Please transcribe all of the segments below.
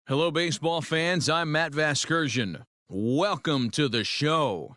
Hello, baseball fans. I'm Matt Vasgersian. Welcome to the show.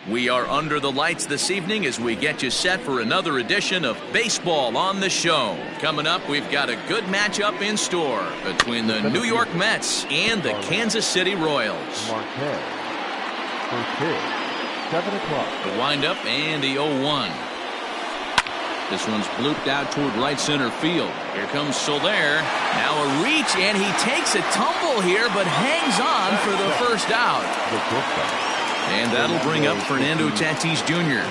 We are under the lights this evening as we get you set for another edition of Baseball on the Show. Coming up, we've got a good matchup in store between the New York Mets and the Kansas City Royals. Martinez. For 2. 7 o'clock. The windup and the 0-1. This one's blooped out toward right center field. Here comes Soler. Now a reach, and he takes a tumble here, but hangs on for the first out. And that'll bring up Fernando Tatis Jr.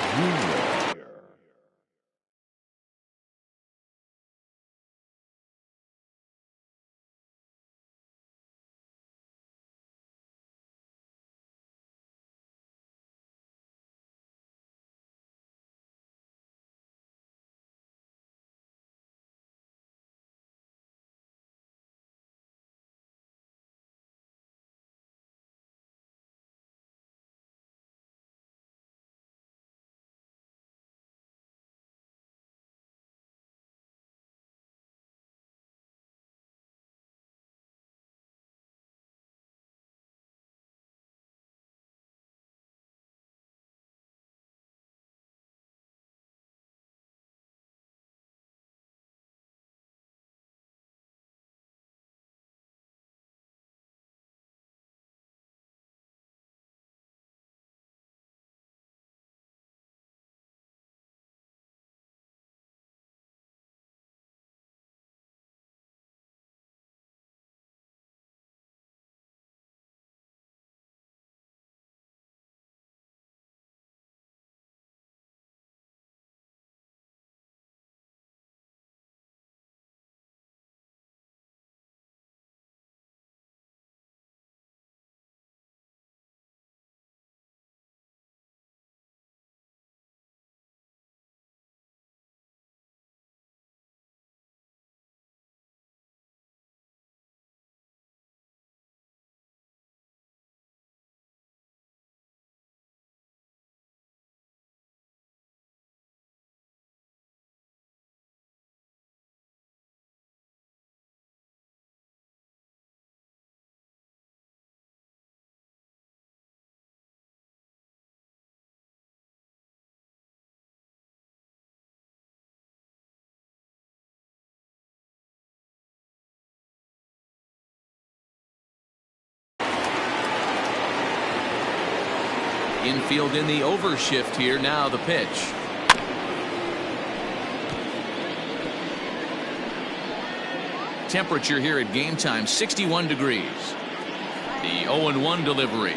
Infield in the overshift here. Now the pitch. Temperature here at game time 61 degrees. The 0-1 delivery.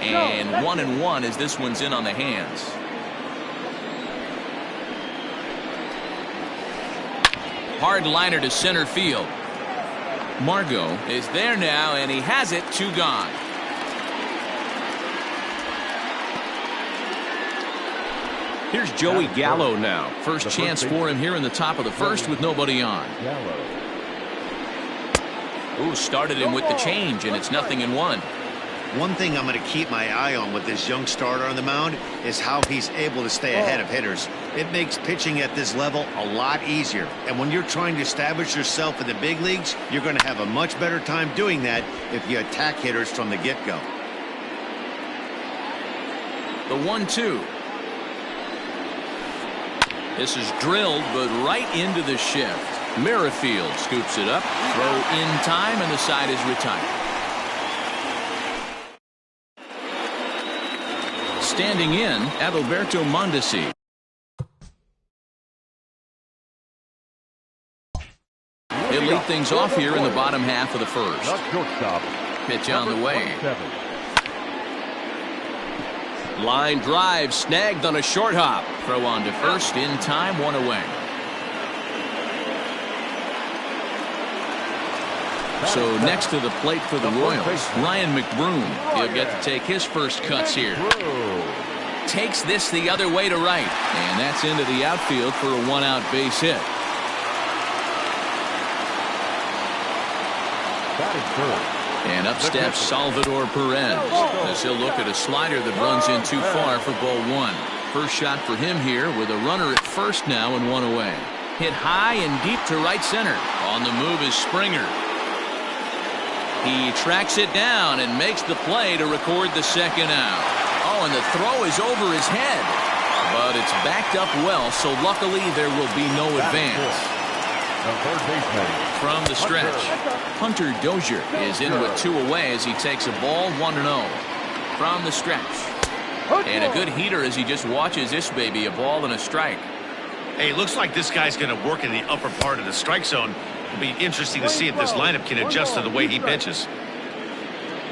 And 1-1 as this one's in on the hands. Hard liner to center field. Margot is there now, and he has it. 2 gone. Here's Joey Gallo now. First chance for him here in the top of the first with nobody on. Ooh, started him with the change, and it's 0-1. One thing I'm going to keep my eye on with this young starter on the mound is how he's able to stay ahead of hitters. It makes pitching at this level a lot easier. And when you're trying to establish yourself in the big leagues, you're going to have a much better time doing that if you attack hitters from the get-go. The 1-2. This is drilled, but right into the shift. Merrifield scoops it up. Throw in time, and the side is retired. Standing in, Adalberto Mondesi. He'll lead things off here in the bottom half of the first. Pitch on the way. Line drive snagged on a short hop. Throw on to first in time, one away. So next to the plate for the Royals, Ryan McBroom. He'll get to take his first cuts here. Takes this the other way to right. And that's into the outfield for a one-out base hit. And up steps Salvador Perez, as he'll look at a slider that runs in too far for ball one. First shot for him here with a runner at first now and one away. Hit high and deep to right center. On the move is Springer. He tracks it down and makes the play to record the second out. Oh, and the throw is over his head. But it's backed up well, so luckily there will be no advance. From the stretch, Hunter Dozier is in with two away as he takes a ball 1-0. From the stretch. And a good heater as he just watches this baby, a ball and a strike. Hey, looks like this guy's going to work in the upper part of the strike zone. It'll be interesting to see if this lineup can adjust to the way he pitches.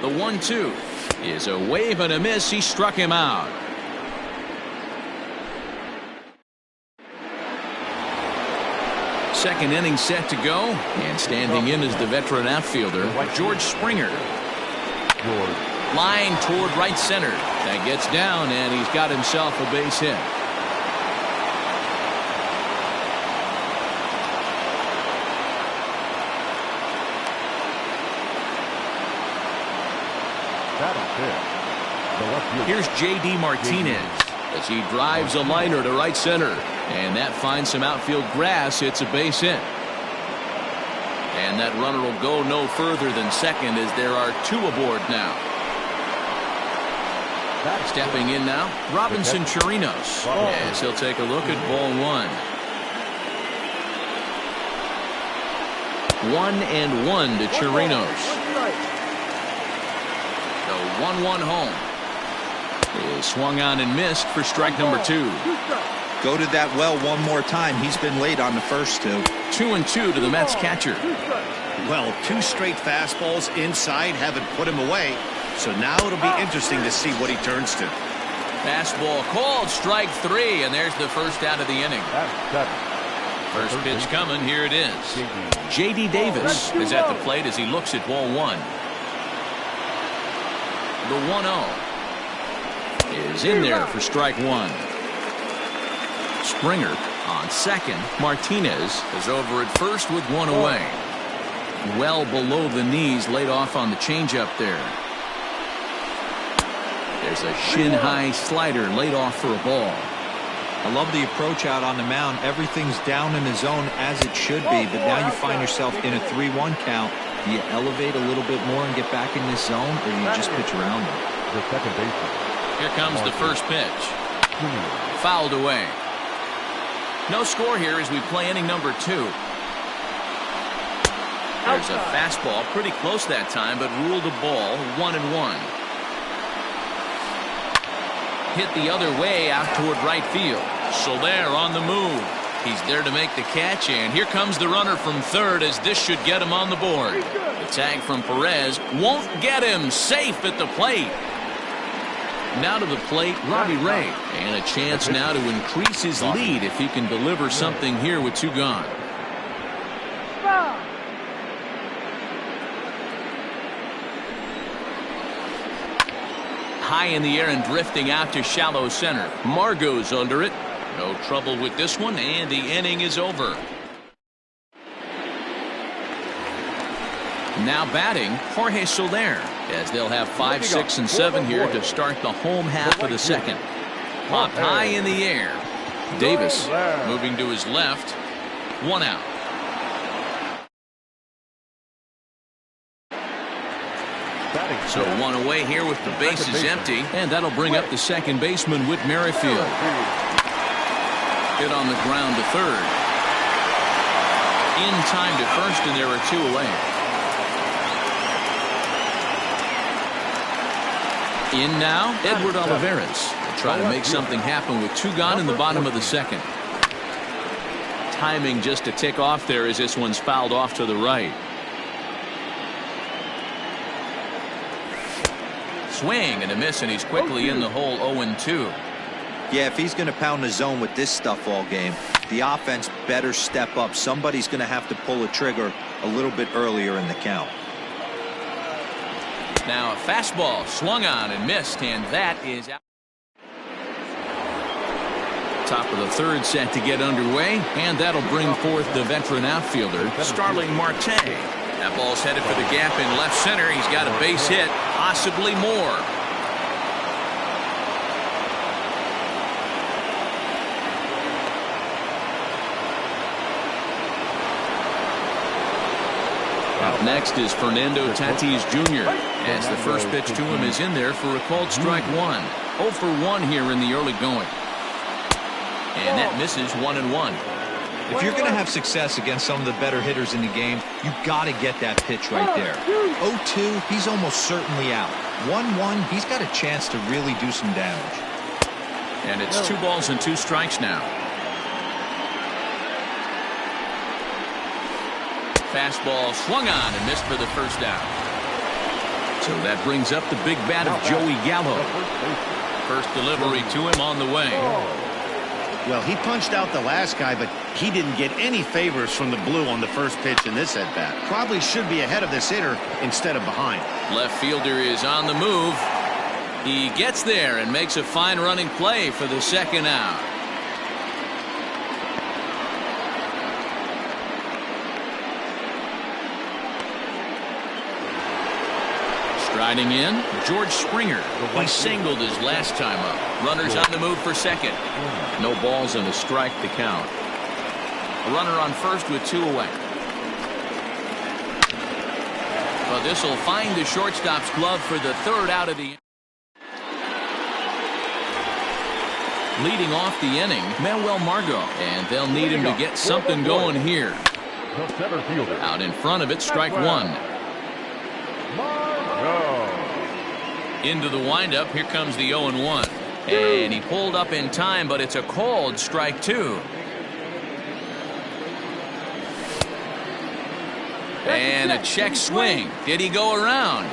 The 1-2 is a wave and a miss. He struck him out. Second inning set to go, and standing in is the veteran outfielder, George Springer. Line toward right center. That gets down, and he's got himself a base hit. Here's J.D. Martinez as he drives a liner to right center. And that finds some outfield grass. It's a base hit. And that runner will go no further than second as there are two aboard now. Stepping in now, Robinson Chirinos, as he'll take a look at ball one. 1-1 to Chirinos. The 1-1 home is swung on and missed for strike number two. Go to that well one more time. He's been late on the first two. 2-2 to the Mets catcher. Well, two straight fastballs inside haven't put him away. So now it'll be interesting to see what he turns to. Fastball called, strike three, and there's the first out of the inning. First pitch coming, here it is. J.D. Davis is at the plate as he looks at ball one. The 1-0 is in there for strike one. Springer on second. Martinez is over at first with one away. Well below the knees, laid off on the changeup there. There's a shin-high slider laid off for a ball. I love the approach out on the mound. Everything's down in the zone as it should be, but now you find yourself in a 3-1 count. Do you elevate a little bit more and get back in this zone, or do you just pitch around it? The second baseman. Here comes the first pitch. Fouled away. No score here as we play inning number two. There's a fastball pretty close that time, but ruled a ball. 1-1. Hit the other way out toward right field. Soler on the move. He's there to make the catch, and here comes the runner from third as this should get him on the board. The tag from Perez won't get him. Safe at the plate. Now to the plate, Robbie Ray. And a chance now to increase his lead if he can deliver something here with two gone. High in the air and drifting out to shallow center. Margot's under it. No trouble with this one, and the inning is over. Now batting, Jorge Soler, as they'll have 5, 6, and 7 here to start the home half of the second. Popped high in the air. Davis moving to his left. 1 out. So 1 away here with the bases empty, and that'll bring up the second baseman, Whit Merrifield. Hit on the ground to third. In time to first, and there are 2 away. In now, Edward Olivares. Try to make something happen with 2 gone in the bottom of the second. Timing just to tick off there as this one's fouled off to the right. Swing and a miss, and he's quickly in the hole. 0-2. Yeah, if he's going to pound the zone with this stuff all game, the offense better step up. Somebody's going to have to pull a trigger a little bit earlier in the count. Now a fastball swung on and missed, and that is out. Top of the third set to get underway, and that'll bring forth the veteran outfielder, Starling Marte. That ball's headed for the gap in left center. He's got a base hit, possibly more. Up next is Fernando Tatis Jr. as the first pitch to him is in there for a called strike 1. 0 for 1 here in the early going. And that misses 1-1. If you're going to have success against some of the better hitters in the game, you got to get that pitch right there. 0-2, he's almost certainly out. 1-1, he's got a chance to really do some damage. And it's 2 balls and 2 strikes now. Fastball swung on and missed for the first out. So that brings up the big bat of Joey Gallo. First delivery to him on the way. Well, he punched out the last guy, but he didn't get any favors from the blue on the first pitch in this at-bat. Probably should be ahead of this hitter instead of behind. Left fielder is on the move. He gets there and makes a fine running play for the second out. Striding in, George Springer. He singled his last time up. Runners on the move for second. No balls and a strike to count. A runner on first with 2 away. But this will find the shortstop's glove for the third out of the inning. Leading off the inning, Manuel Margot, and they'll need him to get something going here. Out in front of it, strike 1. Into the windup, here comes the 0-1. And he pulled up in time, but it's a called strike 2. And a check swing. Did he go around?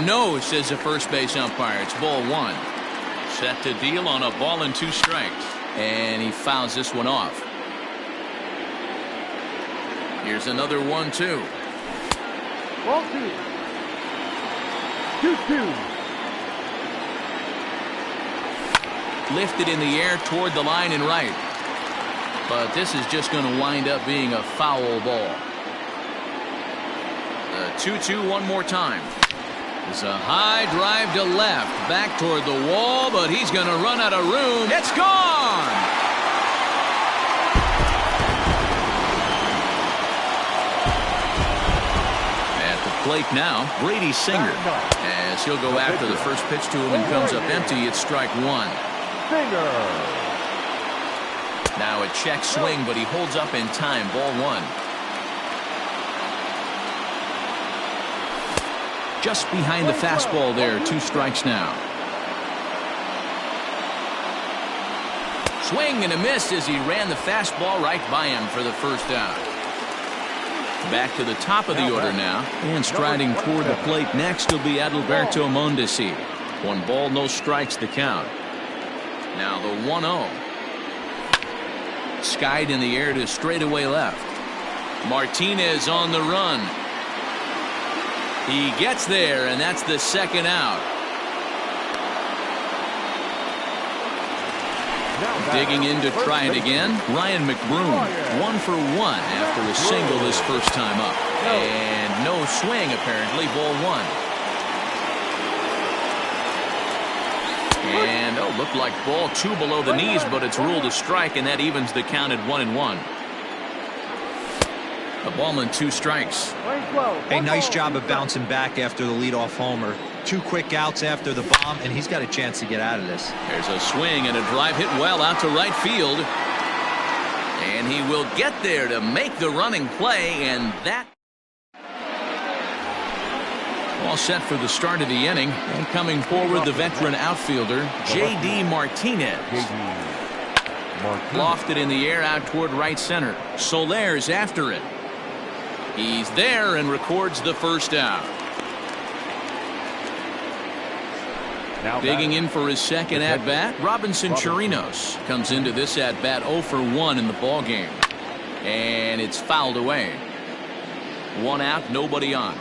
No, says the first base umpire. It's ball 1. Set to deal on a ball and 2 strikes. And he fouls this one off. Here's another 1-2. Ball 2. 2-2. Lifted in the air toward the line and right. But this is just going to wind up being a foul ball. The 2-2 one more time. It's a high drive to left. Back toward the wall, but he's going to run out of room. It's gone! At the plate now, Brady Singer. As he'll go after the first pitch to him and comes up empty, it's strike 1. Now a check swing, but he holds up in time. Ball 1. Just behind the fastball there. 2 strikes now. Swing and a miss as he ran the fastball right by him for the first out. Back to the top of the order now. And striding toward the plate next will be Adalberto Mondesi. 1 ball, no strikes to count. Now the 1-0. Skied in the air to straightaway left. Martinez on the run. He gets there, and that's the second out. Digging in to try it again, Ryan McBroom. 1 for 1 after a single his first time up. And no swing, apparently, ball 1. And, looked like ball 2 below the knees, but it's ruled a strike, and that evens the count at 1-1. A ball and 2 strikes. Hey, nice job of bouncing back after the leadoff homer. 2 quick outs after the bomb, and he's got a chance to get out of this. There's a swing and a drive hit well out to right field. And he will get there to make the running play, and that... All set for the start of the inning. And coming forward, the veteran outfielder, J.D. Martinez. Lofted in the air out toward right center. Soler's after it. He's there and records the first out. Digging in for his second at-bat, Robinson Chirinos comes into this at-bat 0 for 1 in the ballgame. And it's fouled away. 1 out, nobody on.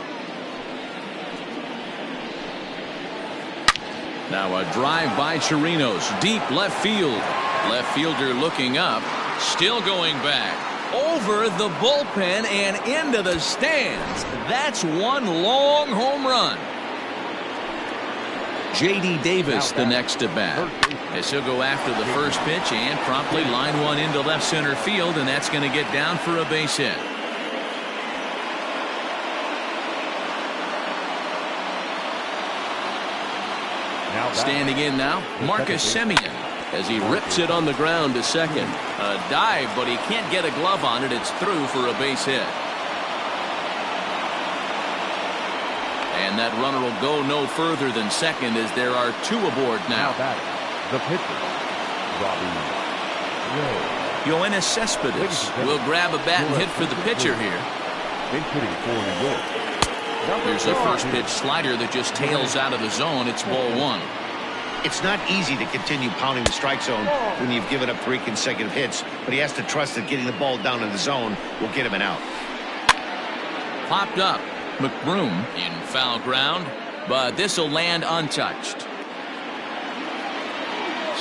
Now a drive by Chirinos, deep left field. Left fielder looking up, still going back. Over the bullpen and into the stands. That's one long home run. J.D. Davis the next at bat, as he'll go after the first pitch and promptly line one into left center field, and that's going to get down for a base hit. Standing in now, Marcus Semien, as he rips it on the ground to second. A dive, but he can't get a glove on it. It's through for a base hit. And that runner will go no further than second, as there are 2 aboard now. The pitcher, Yoenis Cespedes will grab a bat and hit for the pitcher here. There's a first pitch slider that just tails out of the zone. It's ball 1. It's not easy to continue pounding the strike zone when you've given up 3 consecutive hits, but he has to trust that getting the ball down in the zone will get him an out. Popped up. McBroom in foul ground, but this will land untouched.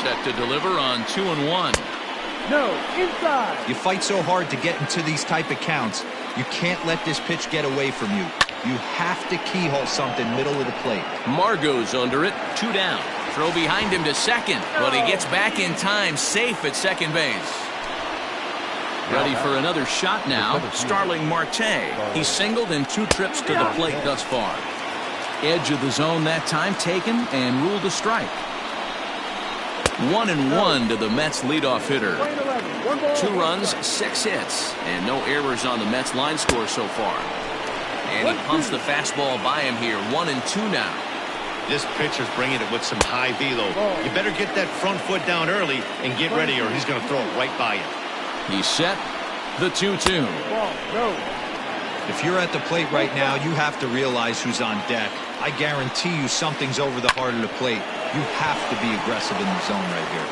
Set to deliver on 2-1. No, inside. You fight so hard to get into these type of counts. You can't let this pitch get away from you. You have to keyhole something middle of the plate. Margot's under it. 2 down. Throw behind him to second, but he gets back in time, safe at second base. Ready for another shot now, Starling Marte. He's singled in 2 trips to the plate thus far. Edge of the zone that time taken and ruled a strike. 1-1 to the Mets leadoff hitter. 2 runs, 6 hits, and no errors on the Mets line score so far. And he pumps the fastball by him here. 1-2 now. This pitcher's bringing it with some high velo. You better get that front foot down early and get ready, or he's going to throw it right by you. He's set. The 2-2. If you're at the plate right now, you have to realize who's on deck. I guarantee you something's over the heart of the plate. You have to be aggressive in the zone right here.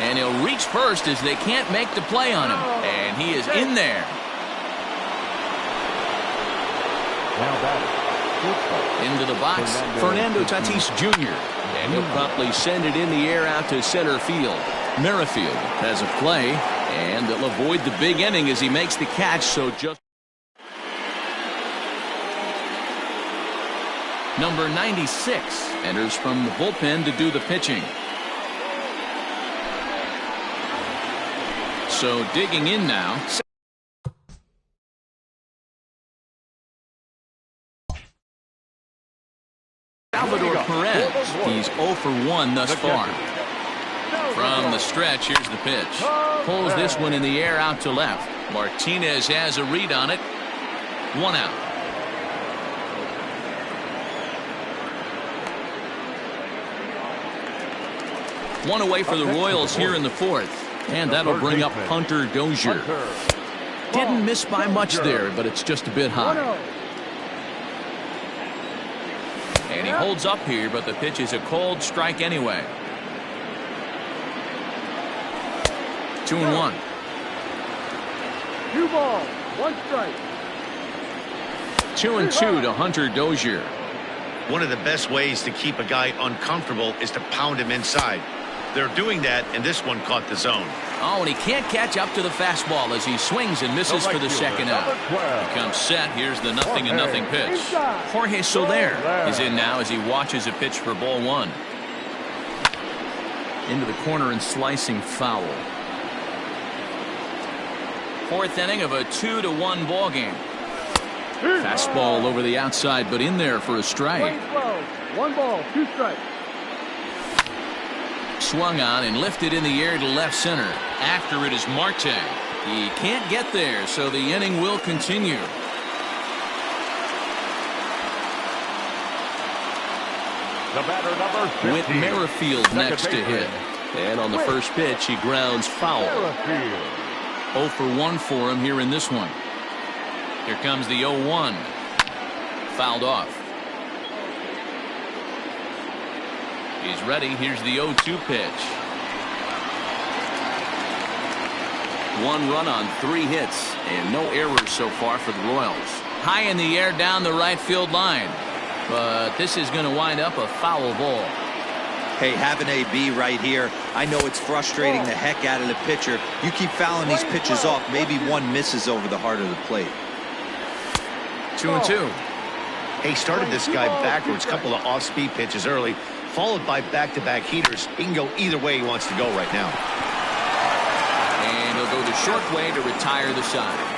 And he'll reach first as they can't make the play on him. And he is in there. Into the box, Fernando Tatis Jr. And he'll promptly send it in the air out to center field. Merrifield has a play, and they'll avoid the big inning as he makes the catch. So just number 96 enters from the bullpen to do the pitching. So digging in now, Salvador Perez. He's 0 for 1 thus far. From the stretch, here's the pitch. Pulls this one in the air out to left. Martinez has a read on it. 1 out. One away for the Royals here in the 4th. And that'll bring up punter Dozier. Didn't miss by much there, but it's just a bit high. And he holds up here, but the pitch is a cold strike anyway. 2-1. 2 balls, 1 strike. 2-2 to Hunter Dozier. One of the best ways to keep a guy uncomfortable is to pound him inside. They're doing that, and this one caught the zone. Oh, and he can't catch up to the fastball as he swings and misses for the second out. He comes set. Here's the 0-0 pitch. Jorge Soler is in now as he watches a pitch for ball one. Into the corner and slicing foul. Fourth inning of a 2-1 ball game. Fastball over the outside, but in there for a strike. 1 ball, 2 strikes. Swung on and lifted in the air to left center. After it is Marte. He can't get there, so the inning will continue. The batter, number 15. With Merrifield next to hit. And on the first pitch, he grounds foul. 0 for 1 for him here in this one. Here comes the 0-1. Fouled off. He's ready. Here's the 0-2 pitch. 1 run on 3 hits and no errors so far for the Royals. High in the air down the right field line. But this is going to wind up a foul ball. Hey, have an AB right here. I know it's frustrating the heck out of the pitcher. You keep fouling these pitches off. Maybe one misses over the heart of the plate. 2-2. He started this guy backwards. Couple of off-speed pitches early, followed by back-to-back heaters. He can go either way he wants to go right now. And he'll go the short way to retire the side.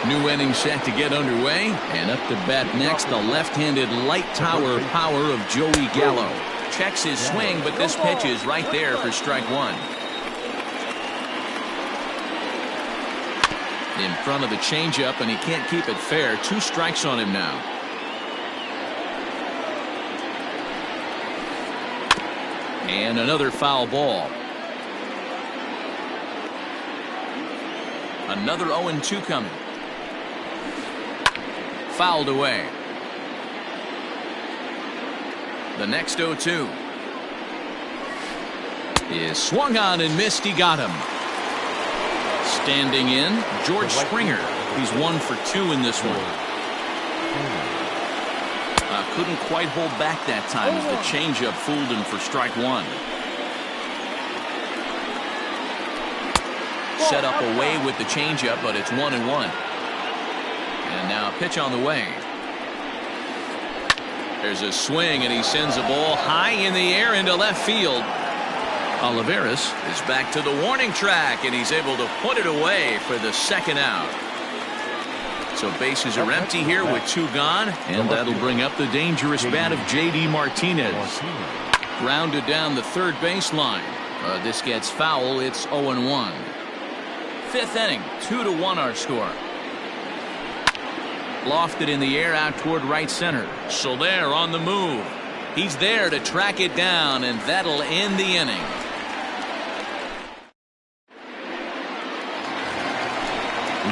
New inning set to get underway, and up to bat next, the left-handed light tower power of Joey Gallo. Checks his swing, but this pitch is right there for strike 1. In front of the changeup, and he can't keep it fair. 2 strikes on him now. And another foul ball. Another 0-2 coming. Fouled away. The next 0-2 is swung on and missed. He got him. Standing in, George Springer. He's 1 for 2 in this one. Couldn't quite hold back that time as the changeup fooled him for strike 1. Set up away with the changeup, but it's 1-1. And now a pitch on the way. There's a swing, and he sends a ball high in the air into left field. Olivares is back to the warning track, and he's able to put it away for the second out. So bases are empty here with 2 gone, and that'll bring up the dangerous bat of J.D. Martinez. Grounded down the third baseline. This gets foul. It's 0-1. Fifth inning, 2-1 our score. Lofted in the air out toward right center. Soler on the move. He's there to track it down, and that'll end the inning.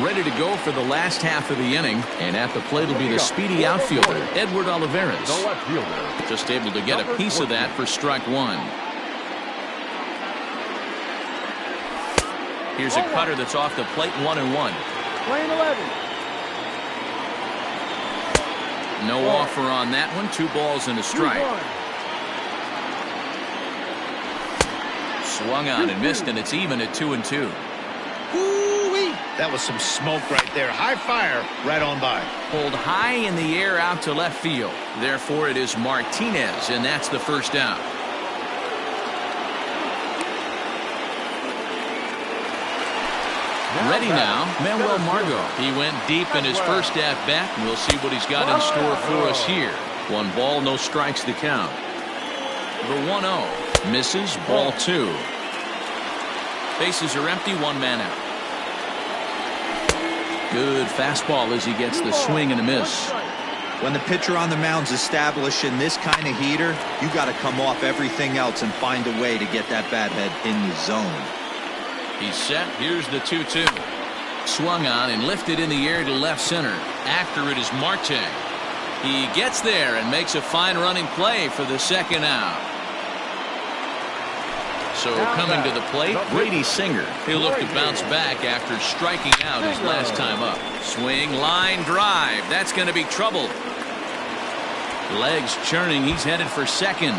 Ready to go for the last half of the inning, and at the plate will be the speedy outfielder, Edward Olivares. Just able to get a piece of that for strike 1. Here's a cutter that's off the plate, 1-1. Lane 11. No offer on that one. 2 balls and a strike. Swung on and missed, and it's even at 2-2. Ooh-wee. That was some smoke right there. High fire right on by. Pulled high in the air out to left field. Therefore, it is Martinez, and that's the first out. Ready now, Manuel Margot. He went deep in his first at-bat. We'll see what he's got in store for us here. 1 ball, no strikes to count. The 1-0 misses, ball 2. Bases are empty, 1 man out. Good fastball as he gets the swing and a miss. When the pitcher on the mound's establishing this kind of heater, you got to come off everything else and find a way to get that bat head in the zone. He's set. Here's the 2-2. Swung on and lifted in the air to left center. After it is Marte. He gets there and makes a fine running play for the second out. So coming to the plate, Brady Singer. He'll look to bounce back after striking out his last time up. Swing, line, drive. That's going to be trouble. Legs churning. He's headed for second.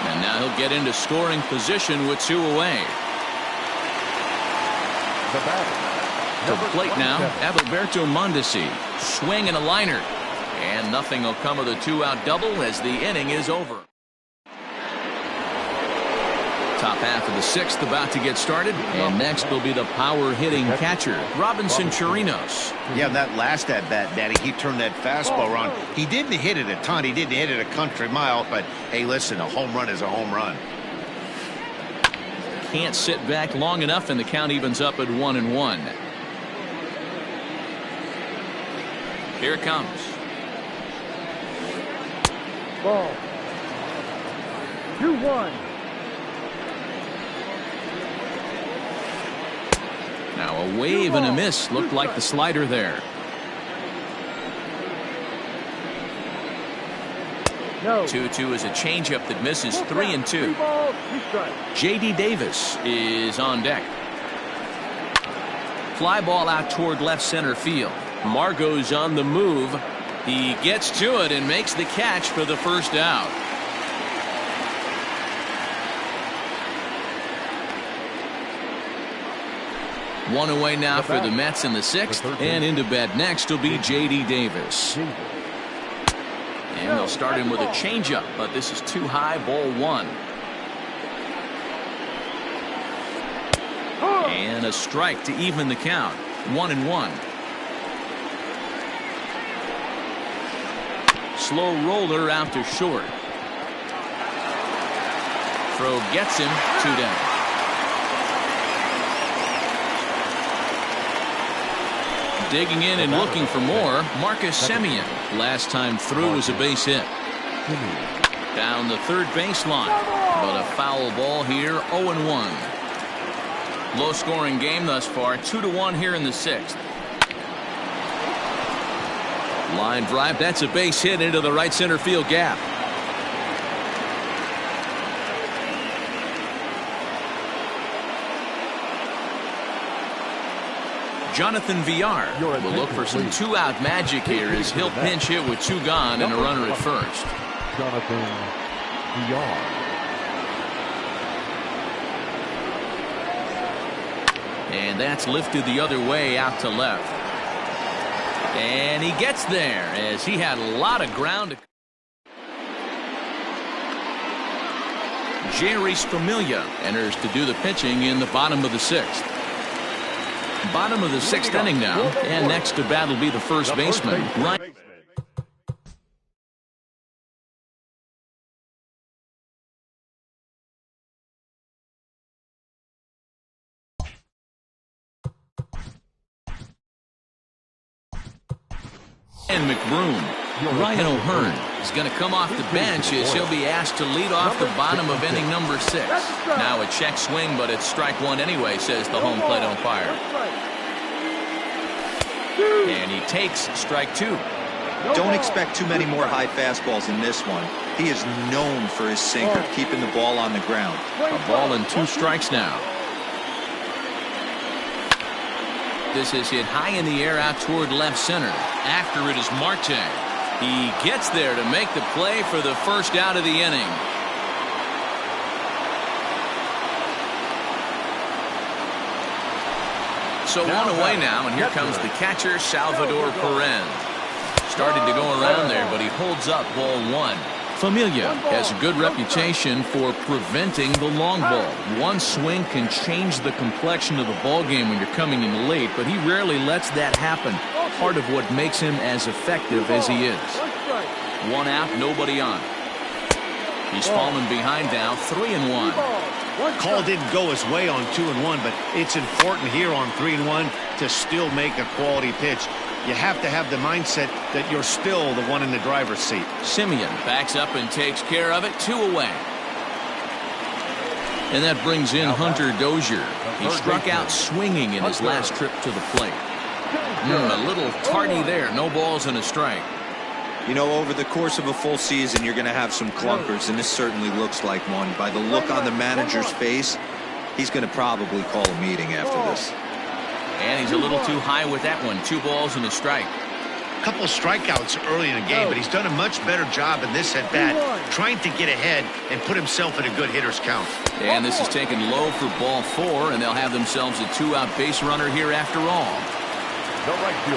And now he'll get into scoring position with 2 away. The batter. To plate now, Adalberto Mondesi. Swing and a liner. And nothing will come of the 2-out double as the inning is over. Top half of the 6th about to get started. And next will be the power-hitting catcher, Robinson Chirinos. Yeah, that last at-bat, Daddy, he turned that fastball around. He didn't hit it a ton. He didn't hit it a country mile. But, hey, listen, a home run is a home run. Can't sit back long enough, and the count evens up at 1-1. Here it comes. Ball. 2-1. Now a wave and a miss. Looked like the slider there. No. 2-2 is a changeup that misses. 3-2. 3 balls, 2 strikes. J.D. Davis is on deck. Fly ball out toward left center field. Margot's on the move. He gets to it and makes the catch for the first out. One away now for the Mets in the 6th, and into bat next will be J.D. Davis. And they'll start him with a changeup, but this is too high, ball 1. And a strike to even the count. 1-1. Slow roller out to short. Throw gets him, 2 down. Digging in and looking for more, Marcus Semien. Last time through was a base hit. Down the third baseline, but a foul ball here, 0-1. Low scoring game thus far, 2-1 here in the 6th. Line drive, that's a base hit into the right center field gap. Jonathan Villar will look for some 2-out magic here as he'll pinch hit with 2 gone and a runner at first. Jonathan Villar. And that's lifted the other way out to left. And he gets there as he had a lot of ground. Jeurys Familia enters to do the pitching in the bottom of the 6th. Bottom of the 6th inning now, and next to bat will be the first baseman, Ryan. And McBroom. Ryan O'Hearn is going to come off the bench as he'll be asked to lead off the bottom of inning number 6. Now a check swing, but it's strike 1 anyway, says the home plate umpire. And he takes strike 2. Don't expect too many more high fastballs in this one. He is known for his sinker, keeping the ball on the ground. A ball and 2 strikes now. This is hit high in the air out toward left center. After it is Marte. He gets there to make the play for the first out of the inning. So 1 away now, and here comes the catcher, Salvador Perez. Started to go around there, but he holds up ball 1. Familia has a good reputation for preventing the long ball. One swing can change the complexion of the ball game when you're coming in late, but he rarely lets that happen. Part of what makes him as effective as he is. 1 out, nobody on. He's fallen behind now, 3-1. Call didn't go his way on 2-1, but it's important here on 3-1 to still make a quality pitch. You have to have the mindset that you're still the one in the driver's seat. Semien backs up and takes care of it, 2 away. And that brings in Hunter Dozier. He struck out swinging in his last trip to the plate. A little tardy there, no balls and a strike. You know, over the course of a full season, you're going to have some clunkers, and this certainly looks like one. By the look on the manager's face, he's going to probably call a meeting after this. And he's a little too high with that one. 2 balls and a strike. Couple strikeouts early in the game, but he's done a much better job in this at-bat, trying to get ahead and put himself in a good hitter's count. And this is taken low for ball 4, and they'll have themselves a 2-out base runner here after all.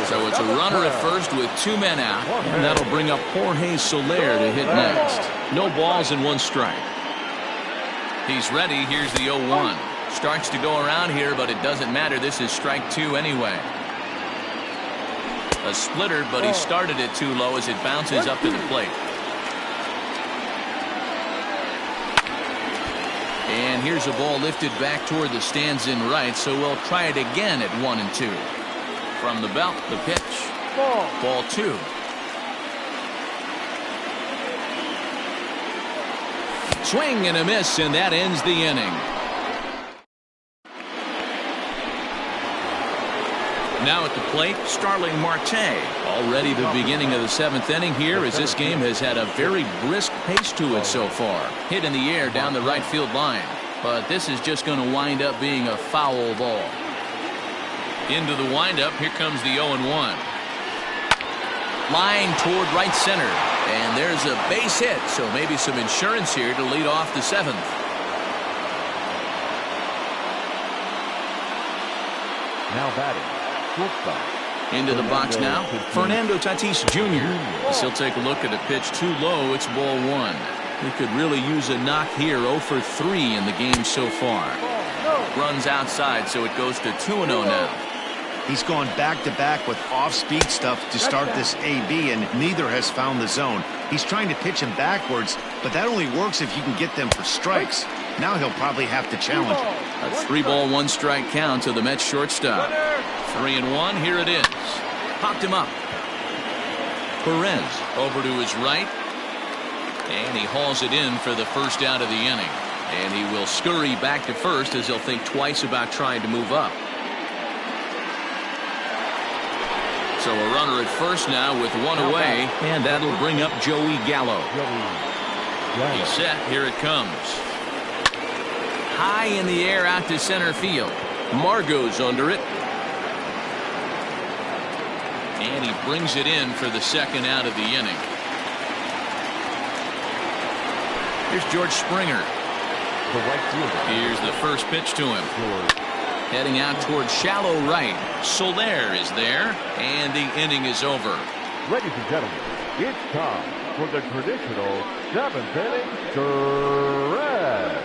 So it's a runner at first with 2 men out, and that'll bring up Jorge Soler to hit next. No balls and 1 strike. He's ready. Here's the 0-1. Starts to go around here, but it doesn't matter. This is strike 2 anyway. A splitter, but he started it too low as it bounces up to the plate. And here's a ball lifted back toward the stands in right, so we'll try it again at 1-2. From the belt, the pitch. Ball 2. Swing and a miss, and that ends the inning. Now at the plate, Starling Marte. Already the beginning of the 7th inning here, as this game has had a very brisk pace to it so far. Hit in the air down the right field line. But this is just going to wind up being a foul ball. Into the windup, here comes the 0-1. Line toward right center. And there's a base hit, so maybe some insurance here to lead off the 7th. Now batting. Into the box now, Fernando Tatis Jr. As he'll take a look at a pitch too low. It's ball 1. He could really use a knock here. 0 for 3 in the game so far. Runs outside, so it goes to 2-0 now. He's gone back-to-back with off-speed stuff to start this AB, and neither has found the zone. He's trying to pitch him backwards, but that only works if you can get them for strikes. Now he'll probably have to challenge him. A 3-ball, 1-strike count to the Mets shortstop. 3-1, here it is. Popped him up. Perez over to his right. And he hauls it in for the first out of the inning. And he will scurry back to first as he'll think twice about trying to move up. So a runner at first now with 1 away, and that'll bring up Joey Gallo. He's set. Here it comes. High in the air out to center field. Margot's under it. And he brings it in for the second out of the inning. Here's George Springer. Here's the first pitch to him. Heading out towards shallow right. Soler is there, and the inning is over. Ladies and gentlemen, it's time for the traditional 7th inning stretch.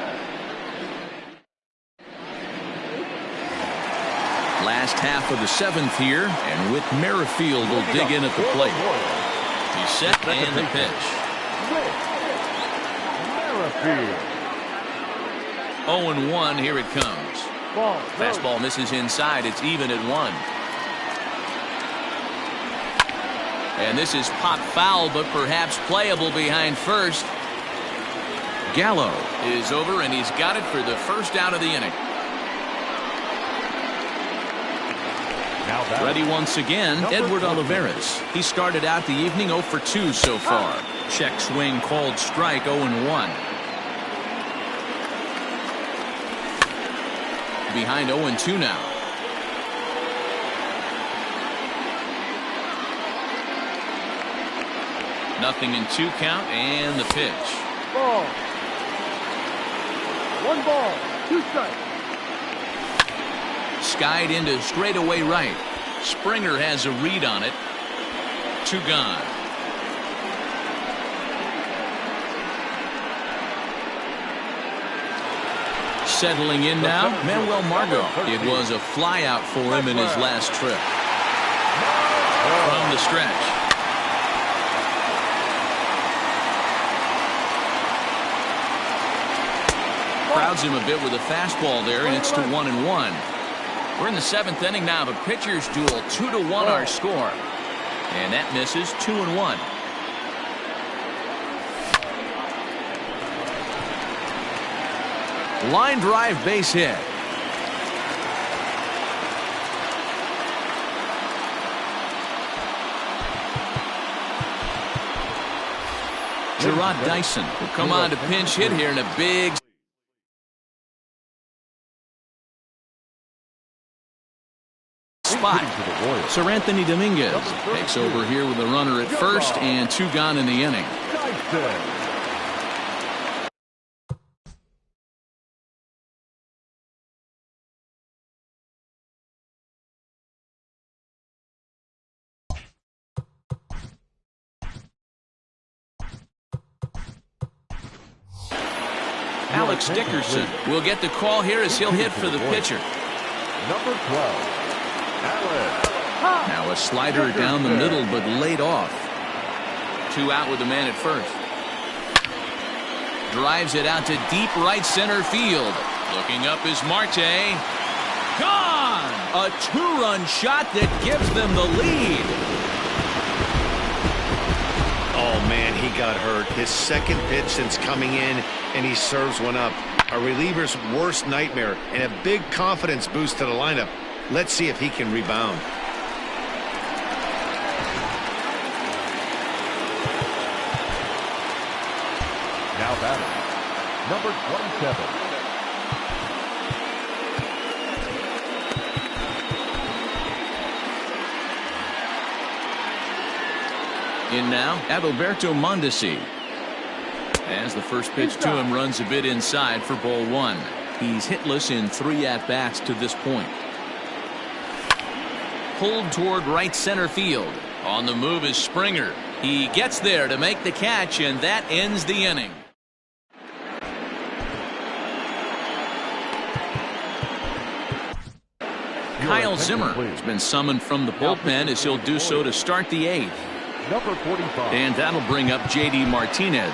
Last half of the 7th here, and Whit Merrifield will dig in at the plate. He's set, and the pitch. Merrifield. 0-1, here it comes. Fastball misses inside. It's even at 1. And this is popped foul, but perhaps playable behind first. Gallo is over, and he's got it for the first out of the inning. Ready once again, Edward Olivares. He started out the evening 0 for 2 so far. Check swing called strike. 0-1. Behind 0-2 now. Nothing in 2 count, and the pitch. Ball. 1 ball, 2 strikes. Skied into straightaway right. Springer has a read on it. 2 gone. Settling in now, Manuel Margot. It was a fly out for him in his last trip. From the stretch. Crowds him a bit with a fastball there, and it's to 1-1. We're in the 7th inning now. The pitcher's duel, 2-1 our score. And that misses. 2-1. Line drive base hit. Gerard Dyson will come on to pinch hit here in a big spot. Sir Anthony Dominguez takes over here with a runner at first and 2 gone in the inning. Alex Dickerson will get the call here as he'll hit for the pitcher. Number 12, Alex. Now a slider down the middle, but laid off. 2 out with the man at first. Drives it out to deep right center field. Looking up is Marte. Gone! A 2-run shot that gives them the lead. Oh, man, he got hurt. His second pitch since coming in, and he serves one up. A reliever's worst nightmare, and a big confidence boost to the lineup. Let's see if he can rebound. Now batting, number 27. In now, Adalberto Mondesi. As the first pitch to him runs a bit inside for ball 1. He's hitless in 3 at-bats to this point. Pulled toward right center field. On the move is Springer. He gets there to make the catch, and that ends the inning. Kyle Zimmer has been summoned from the bullpen as he'll do so to start the 8th. Number 45. And that'll bring up J.D. Martinez.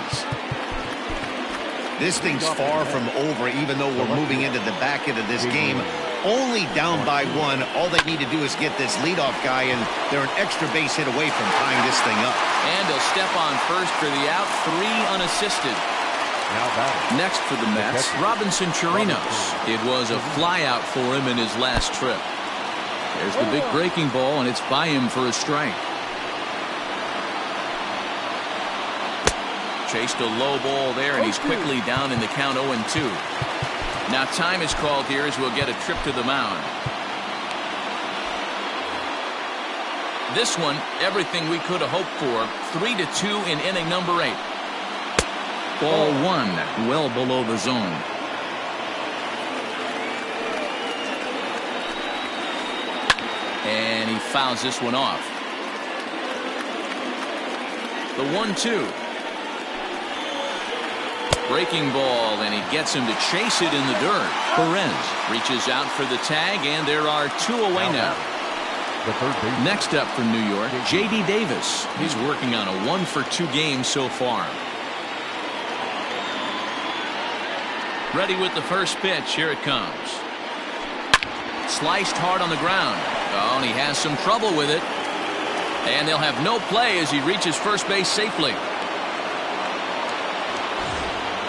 This thing's far from over, even though we're moving into the back end of this game. Only down by 1. All they need to do is get this leadoff guy, and they're an extra base hit away from tying this thing up. And he'll step on first for the out. 3 unassisted. Next for the Mets, Robinson Chirinos. It was a flyout for him in his last trip. There's the big breaking ball, and it's by him for a strike. Chased a low ball there, and he's quickly down in the count 0-2. Now time is called here as we'll get a trip to the mound. This one, everything we could have hoped for. 3-2 in inning number 8. Ball 1, well below the zone. And he fouls this one off. The 1-2. Breaking ball, and he gets him to chase it in the dirt. Perez reaches out for the tag, and there are 2 away now. Next up from New York, J.D. Davis. He's working on a 1-for-2 game so far. Ready with the first pitch. Here it comes. Sliced hard on the ground. Oh, and he has some trouble with it. And they'll have no play as he reaches first base safely.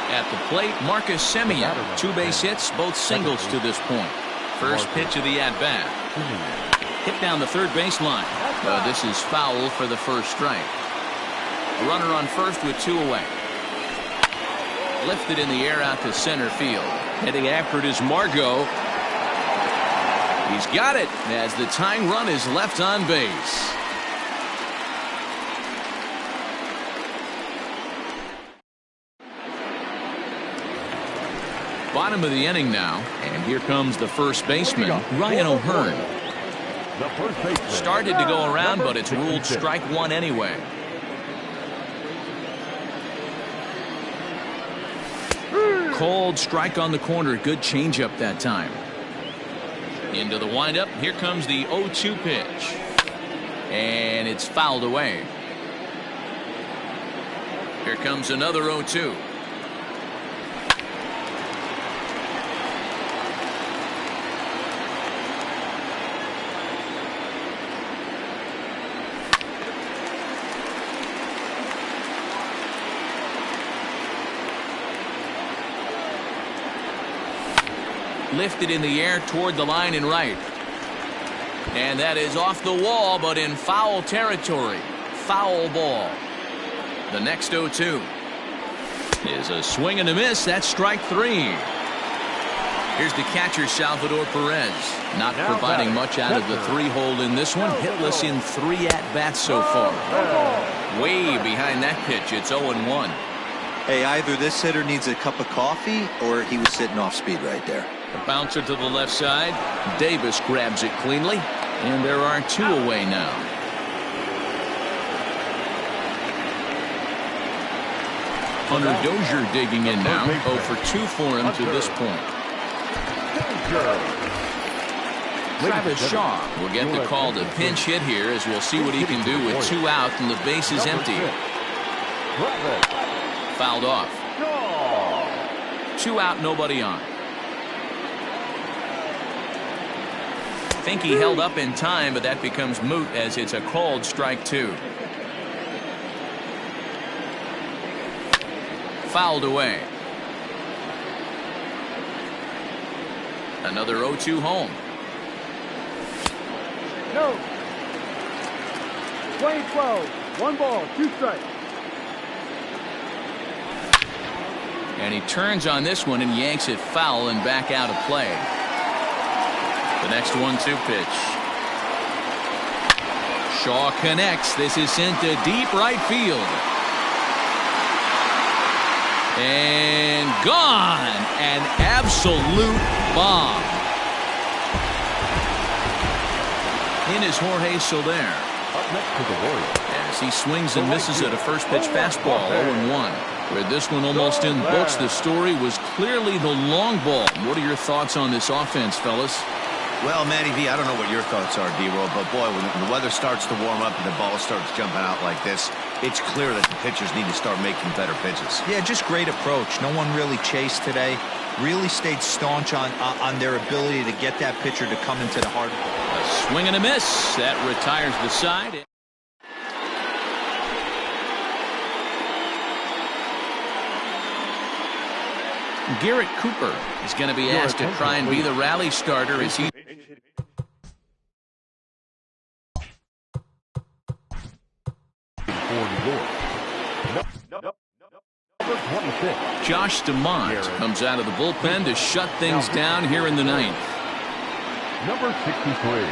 At the plate, Marcus Semien. 2 base hits, both singles to this point. First pitch of the at-bat. Hit down the third baseline. This is foul for the first strike. Runner on first with 2 away. Lifted in the air out to center field. Heading after it is Margot. He's got it as the tying run is left on base. Bottom of the inning now, and here comes the first baseman, Ryan O'Hearn. Started to go around, but it's ruled strike 1 anyway. Cold strike on the corner. Good changeup that time. Into the windup. Here comes the 0-2 pitch. And it's fouled away. Here comes another 0-2. Lifted in the air toward the line and right. And that is off the wall, but in foul territory. Foul ball. The next 0-2 is a swing and a miss. That's strike 3. Here's the catcher, Salvador Perez. Not providing much out of the 3-hole in this one. Hitless in 3 at-bats so far. Way behind that pitch. It's 0-1. Hey, either this hitter needs a cup of coffee or he was sitting off speed right there. The bouncer to the left side. Davis grabs it cleanly. And there are 2 away now. Hunter Dozier digging in now. 0 for 2 for him to this point. Travis Shaw will get the call to pinch hit here, as we'll see what he can do with 2 out and the base is empty. Fouled off. 2 out, nobody on. I think he held up in time, but that becomes moot as it's a called strike 2. Fouled away. Another 0-2 home. No. 20-12. 1 ball, 2 strikes. And he turns on this one and yanks it foul and back out of play. The next 1-2 pitch. Shaw connects. This is sent to deep right field. And gone. An absolute bomb. In is Jorge Soler. Up next to the Warriors. As he swings and misses at a first pitch fastball, 0-1. Where this one almost in books, the story was clearly the long ball. What are your thoughts on this offense, fellas? Well, Matty V, I don't know what your thoughts are, D-Roll, but boy, when the weather starts to warm up and the ball starts jumping out like this, it's clear that the pitchers need to start making better pitches. Yeah, just great approach. No one really chased today. Really stayed staunch on their ability to get that pitcher to come into the hard ball. A swing and a miss. That retires the side. Garrett Cooper is going to be asked to try and be the rally starter as he... Josh Demont comes out of the bullpen to shut things down here in the 9th. Number 63.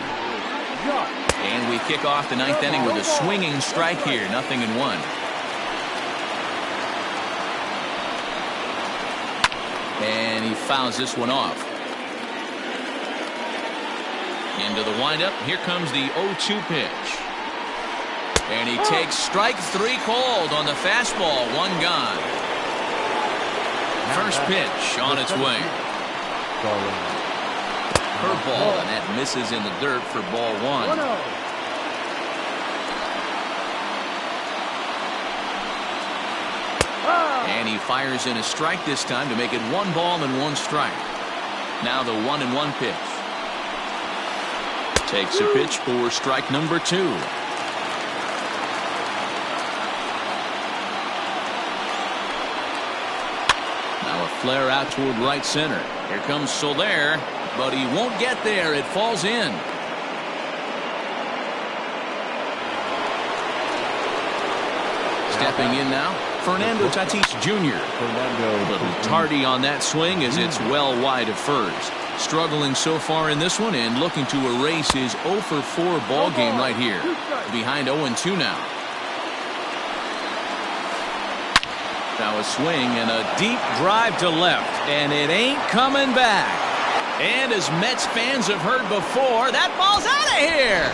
And we kick off the 9th inning with a swinging strike here. 0-1. And he fouls this one off. Into the windup. Here comes the 0-2 pitch. And he takes strike 3 called on the fastball. 1 gone. First pitch on its way. Curveball, and that misses in the dirt for ball 1. And he fires in a strike this time to make it 1 ball and 1 strike. Now the 1-1 pitch. Takes a pitch for strike number 2. Now a flare out toward right center. Here comes Soler, but he won't get there. It falls in. Stepping in now, Fernando Tatis Jr. A little tardy on that swing as it's well wide of first. Struggling so far in this one and looking to erase his 0 for 4 ball game right here. Behind 0-2 now. Now a swing and a deep drive to left, and it ain't coming back. And as Mets fans have heard before, that ball's out of here.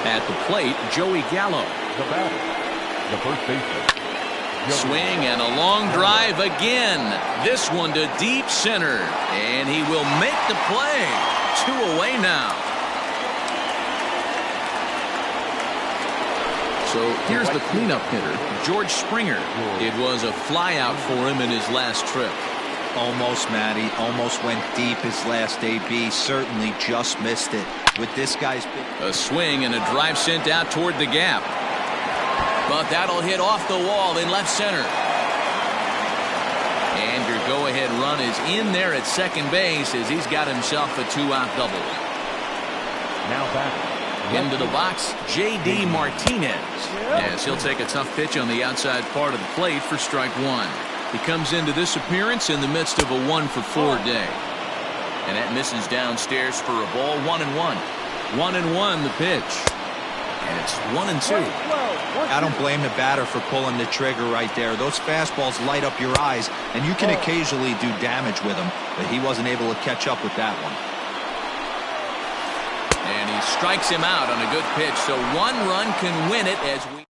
At the plate, Joey Gallo. The batter, the first baseman. Swing and a long drive again. This one to deep center. And he will make the play. 2 away now. So here's the cleanup hitter, George Springer. It was a flyout for him in his last trip. Almost, Matty. Almost went deep his last AB. Certainly just missed it. With this guy's... A swing and a drive sent out toward the gap. But that'll hit off the wall in left center. And your go-ahead run is in there at second base as he's got himself a 2-out double. Now back. Into the box, J.D. Martinez. As he'll take a tough pitch on the outside part of the plate for strike 1. He comes into this appearance in the midst of a 1-for-4 day. And that misses downstairs for a ball. 1-1. 1-1 the pitch. And it's 1-2. I don't blame the batter for pulling the trigger right there. Those fastballs light up your eyes, and you can occasionally do damage with them, but he wasn't able to catch up with that one. And he strikes him out on a good pitch, so 1 run can win it as we...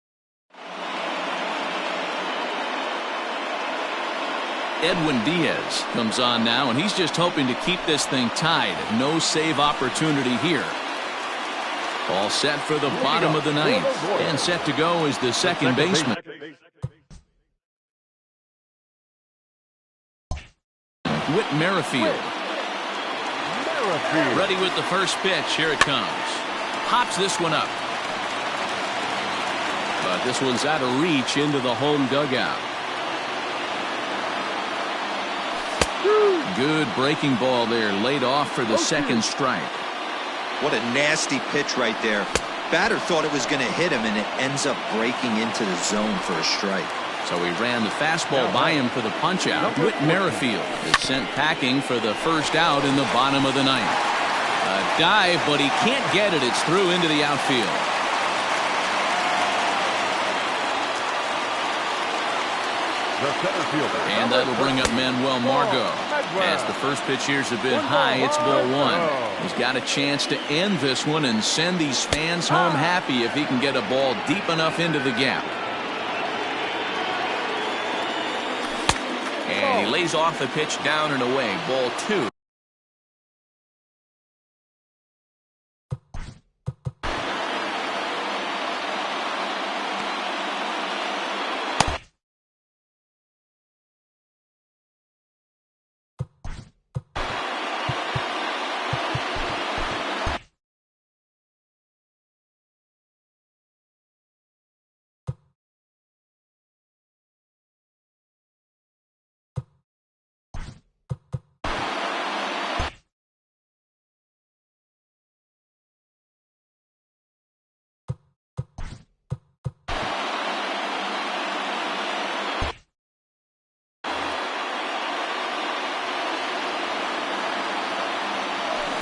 Edwin Diaz comes on now, and he's just hoping to keep this thing tied. No save opportunity here. All set for the bottom of the 9th. And set to go is the second baseman. Whit Merrifield. Ready with the first pitch. Here it comes. Hops this one up. But this one's out of reach into the home dugout. Good breaking ball there. Laid off for the second strike. What a nasty pitch right there. Batter thought it was going to hit him, and it ends up breaking into the zone for a strike. So he ran the fastball by him for the punch-out. Whit Merrifield is sent packing for the first out in the bottom of the 9th. A dive, but he can't get it. It's through into the outfield. And that'll bring up Manuel Margot. As the first pitch here's a bit high, it's ball 1. He's got a chance to end this one and send these fans home happy if he can get a ball deep enough into the gap. And he lays off the pitch down and away. Ball 2.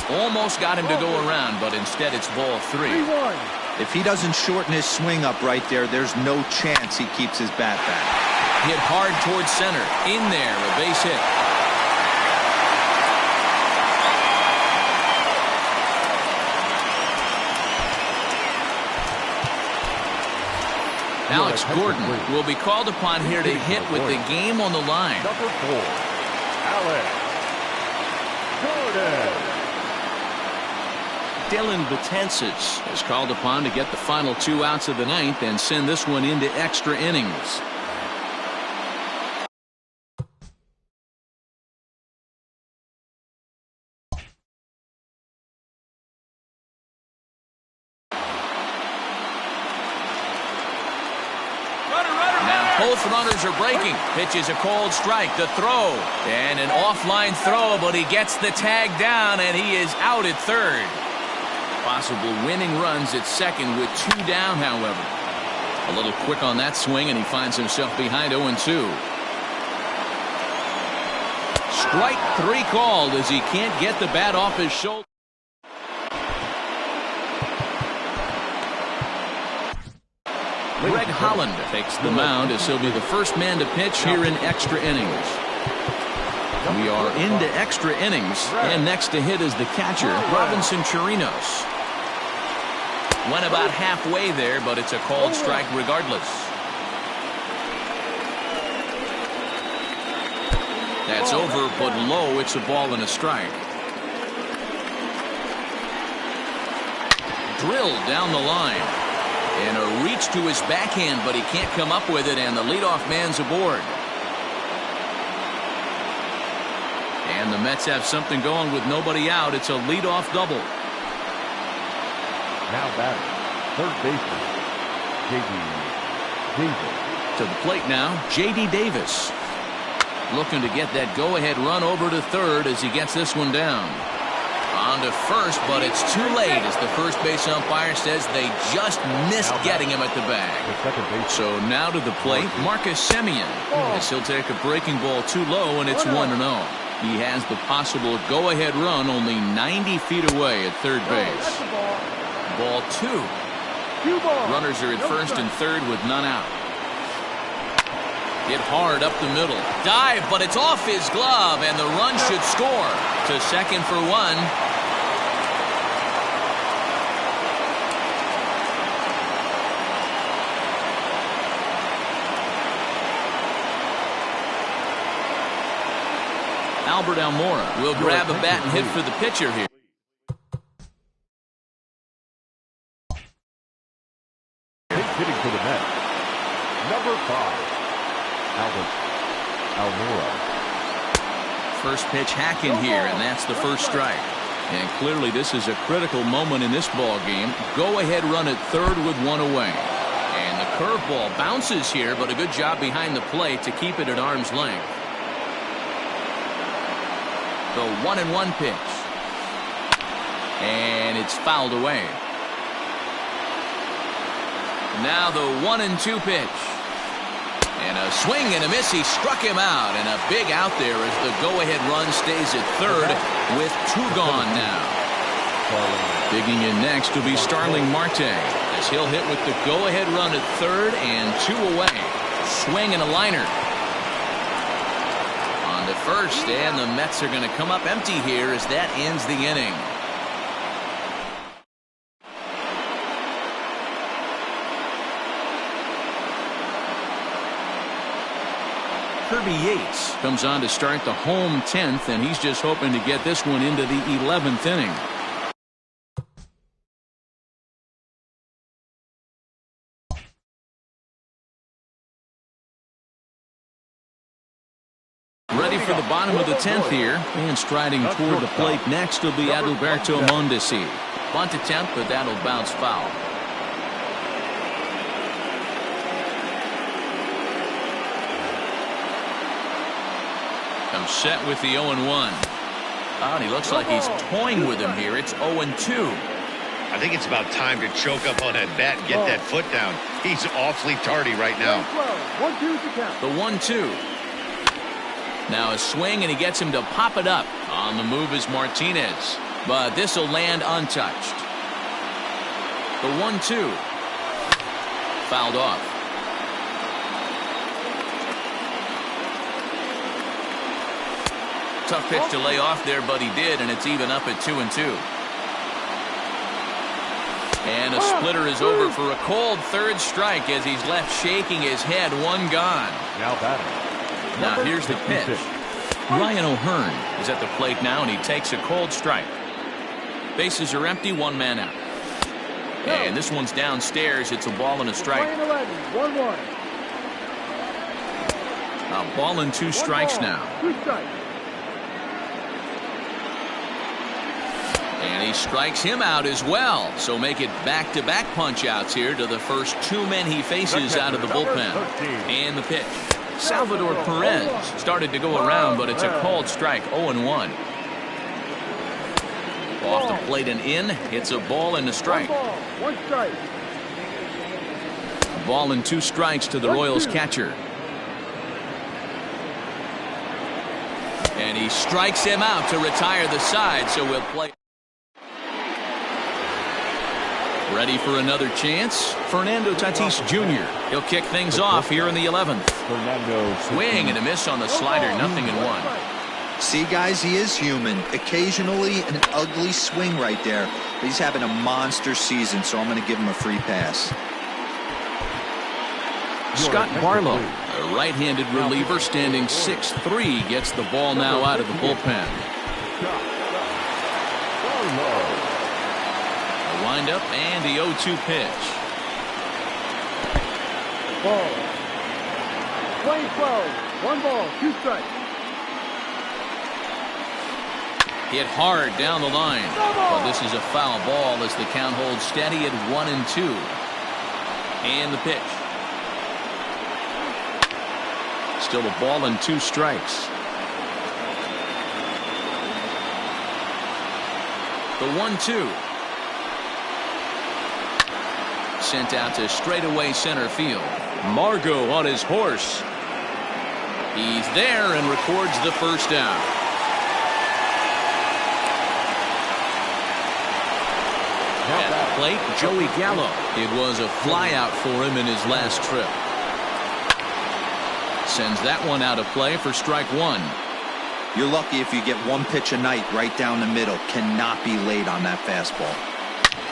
Almost got him to go around, but instead it's ball 3. If he doesn't shorten his swing up right there, there's no chance he keeps his bat back. Hit hard towards center. In there, a base hit. Alex Gordon will be called upon here to hit with the game on the line. Number 4, Alex Gordon. Dylan Betances is called upon to get the final 2 outs of the 9th and send this one into extra innings. Both runners are breaking. Pitch is a cold strike. The throw. And an offline throw, but he gets the tag down, and he is out at third. Possible winning runs at second with 2 down, however. A little quick on that swing, and he finds himself behind 0-2. Strike 3 called as he can't get the bat off his shoulder. Greg Holland takes the mound as he'll be the first man to pitch here in extra innings. We are into extra innings, and next to hit is the catcher, Robinson Chirinos. Went about halfway there, but it's a called strike regardless. That's over, but low. It's a ball and a strike. Drilled down the line. And a reach to his backhand, but he can't come up with it, and the leadoff man's aboard. And the Mets have something going with nobody out. It's a leadoff double. Now batting, third baseman, J.D. Davis. To the plate now, J.D. Davis. Looking to get that go-ahead run over to third as he gets this one down. On On to first, but it's too late as the first base umpire says they just missed getting him at the bag. So now to the plate, Marcus Semien, as he'll take a breaking ball too low, and it's 1-0. He has the possible go-ahead run only 90 feet away at third base. Ball 2. Runners are at first and third with none out. Hit hard up the middle. Dive, but it's off his glove, and the run should score. To second for 1. Albert Almora will grab a bat and hit for the pitcher here. Hitting for the net. Number 5. Albert Almora. First pitch hack in here, and that's the first strike. And clearly this is a critical moment in this ball game. Go ahead run at third with 1 away. And the curveball bounces here, but a good job behind the plate to keep it at arm's length. The 1-1 pitch. And it's fouled away. Now the 1-2 pitch. And a swing and a miss. He struck him out, and a big out there as the go-ahead run stays at third with 2 gone now. Digging in next will be Starling Marte as he'll hit with the go-ahead run at third and 2 away. Swing and a liner. On to first, and the Mets are going to come up empty here as that ends the inning. Kirby Yates comes on to start the home 10th, and he's just hoping to get this one into the 11th inning. Ready for the bottom of the 10th here, and striding toward the plate next will be Adalberto Mondesi. Bunt attempt, but that'll bounce foul. Comes set with the 0-1. And he looks like he's toying with him here. It's 0-2. I think it's about time to choke up on that bat and get that foot down. He's awfully tardy right now. The 1-2. Now a swing, and he gets him to pop it up. On the move is Martinez, but this will land untouched. The 1-2. Fouled off. Tough pitch to lay off there, but he did, and it's even up at 2-2. And a splitter is over for a cold third strike as he's left shaking his head. 1 gone. Now batting. Now here's the pitch. Ryan O'Hearn is at the plate now, and he takes a cold strike. Bases are empty, 1 man out. And this one's downstairs. It's a ball and a strike. 1-1. A ball and 2 strikes now. 2 strikes. And he strikes him out as well. So make it back-to-back punch-outs here to the first 2 men he faces out of the bullpen. And the pitch. Salvador Perez started to go around, but it's a called strike. 0-1. Off the plate and in. It's a ball and a strike. 1 strike. A ball and 2 strikes to the Royals catcher. And he strikes him out to retire the side, so we'll play. Ready for another chance? Fernando Tatis Jr. He'll kick things off here in the 11th. Swing and a miss on the slider, 0-1. See, guys, he is human. Occasionally an ugly swing right there, but he's having a monster season, so I'm going to give him a free pass. Scott Barlow, a right-handed reliever standing 6'3", gets the ball now out of the bullpen. A windup and the 0-2 pitch. Ball. 20-12. 1 ball, 2 strikes. Hit hard down the line. Well, this is a foul ball as the count holds steady at 1-2. And the pitch. Still a ball and 2 strikes. The 1-2. Sent out to straightaway center field. Margot on his horse. He's there and records the first down. At the plate, Joey Gallo. It was a flyout for him in his last trip. Sends that one out of play for strike one. You're lucky if you get one pitch a night right down the middle. Cannot be late on that fastball.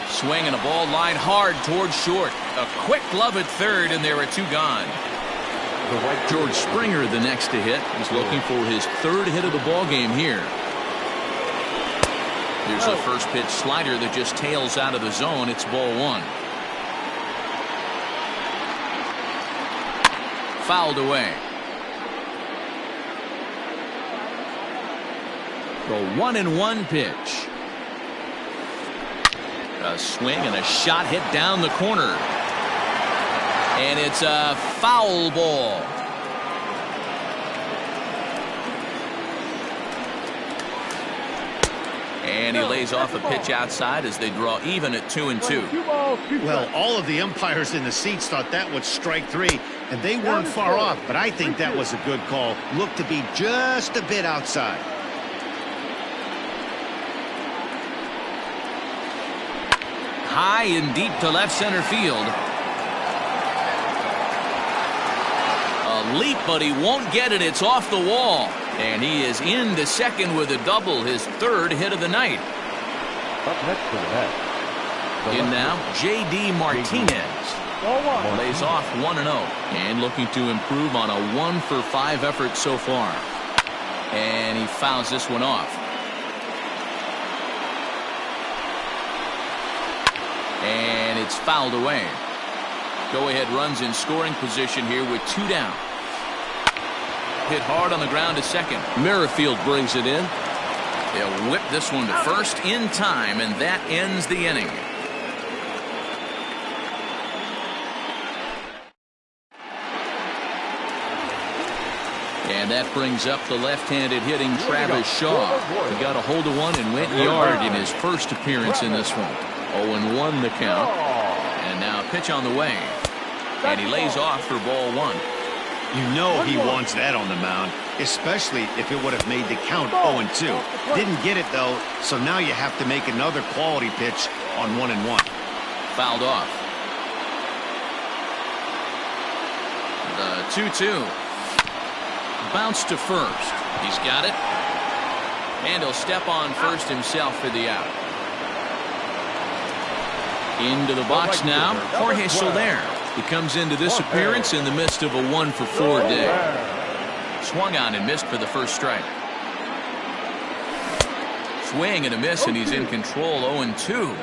Swing and a ball line hard towards short. A quick glove at third, and there are two gone. George Springer, the next to hit, is looking for his third hit of the ball game here. Here's a first pitch slider that just tails out of the zone. It's ball one. Fouled away. The 1-1 pitch. A swing and a shot hit down the corner. And it's a foul ball. And he lays off a pitch outside as they draw even at 2-2. Well, all of the umpires in the seats thought that was strike three, and they weren't far off, but I think that was a good call. Looked to be just a bit outside. High and deep to left center field. A leap, but he won't get it. It's off the wall. And he is into second with a double, his third hit of the night. Up next to the net. In now, J.D. Martinez. Lays off 1-0. And looking to improve on a 1-for-5 effort so far. And he fouls this one off. And it's fouled away. Go-ahead runs in scoring position here with two down. Hit hard on the ground to second. Merrifield brings it in. They'll whip this one to first in time, and that ends the inning. And that brings up the left-handed hitting Travis Shaw. He got a hold of one and went yard in his first appearance in this one. 0-1 the count. And now pitch on the way. And he lays off for ball one. You know he wants that on the mound, especially if it would have made the count 0-2. Didn't get it, though, so now you have to make another quality pitch on 1-1. Fouled off. The 2-2. Bounce to first. He's got it. And he'll step on first himself for the out. Into the box now, Jorge Soler. He comes into this appearance in the midst of a 1-for-4 day. Swung on and missed for the first strike. Swing and a miss, and he's in control. 0-2.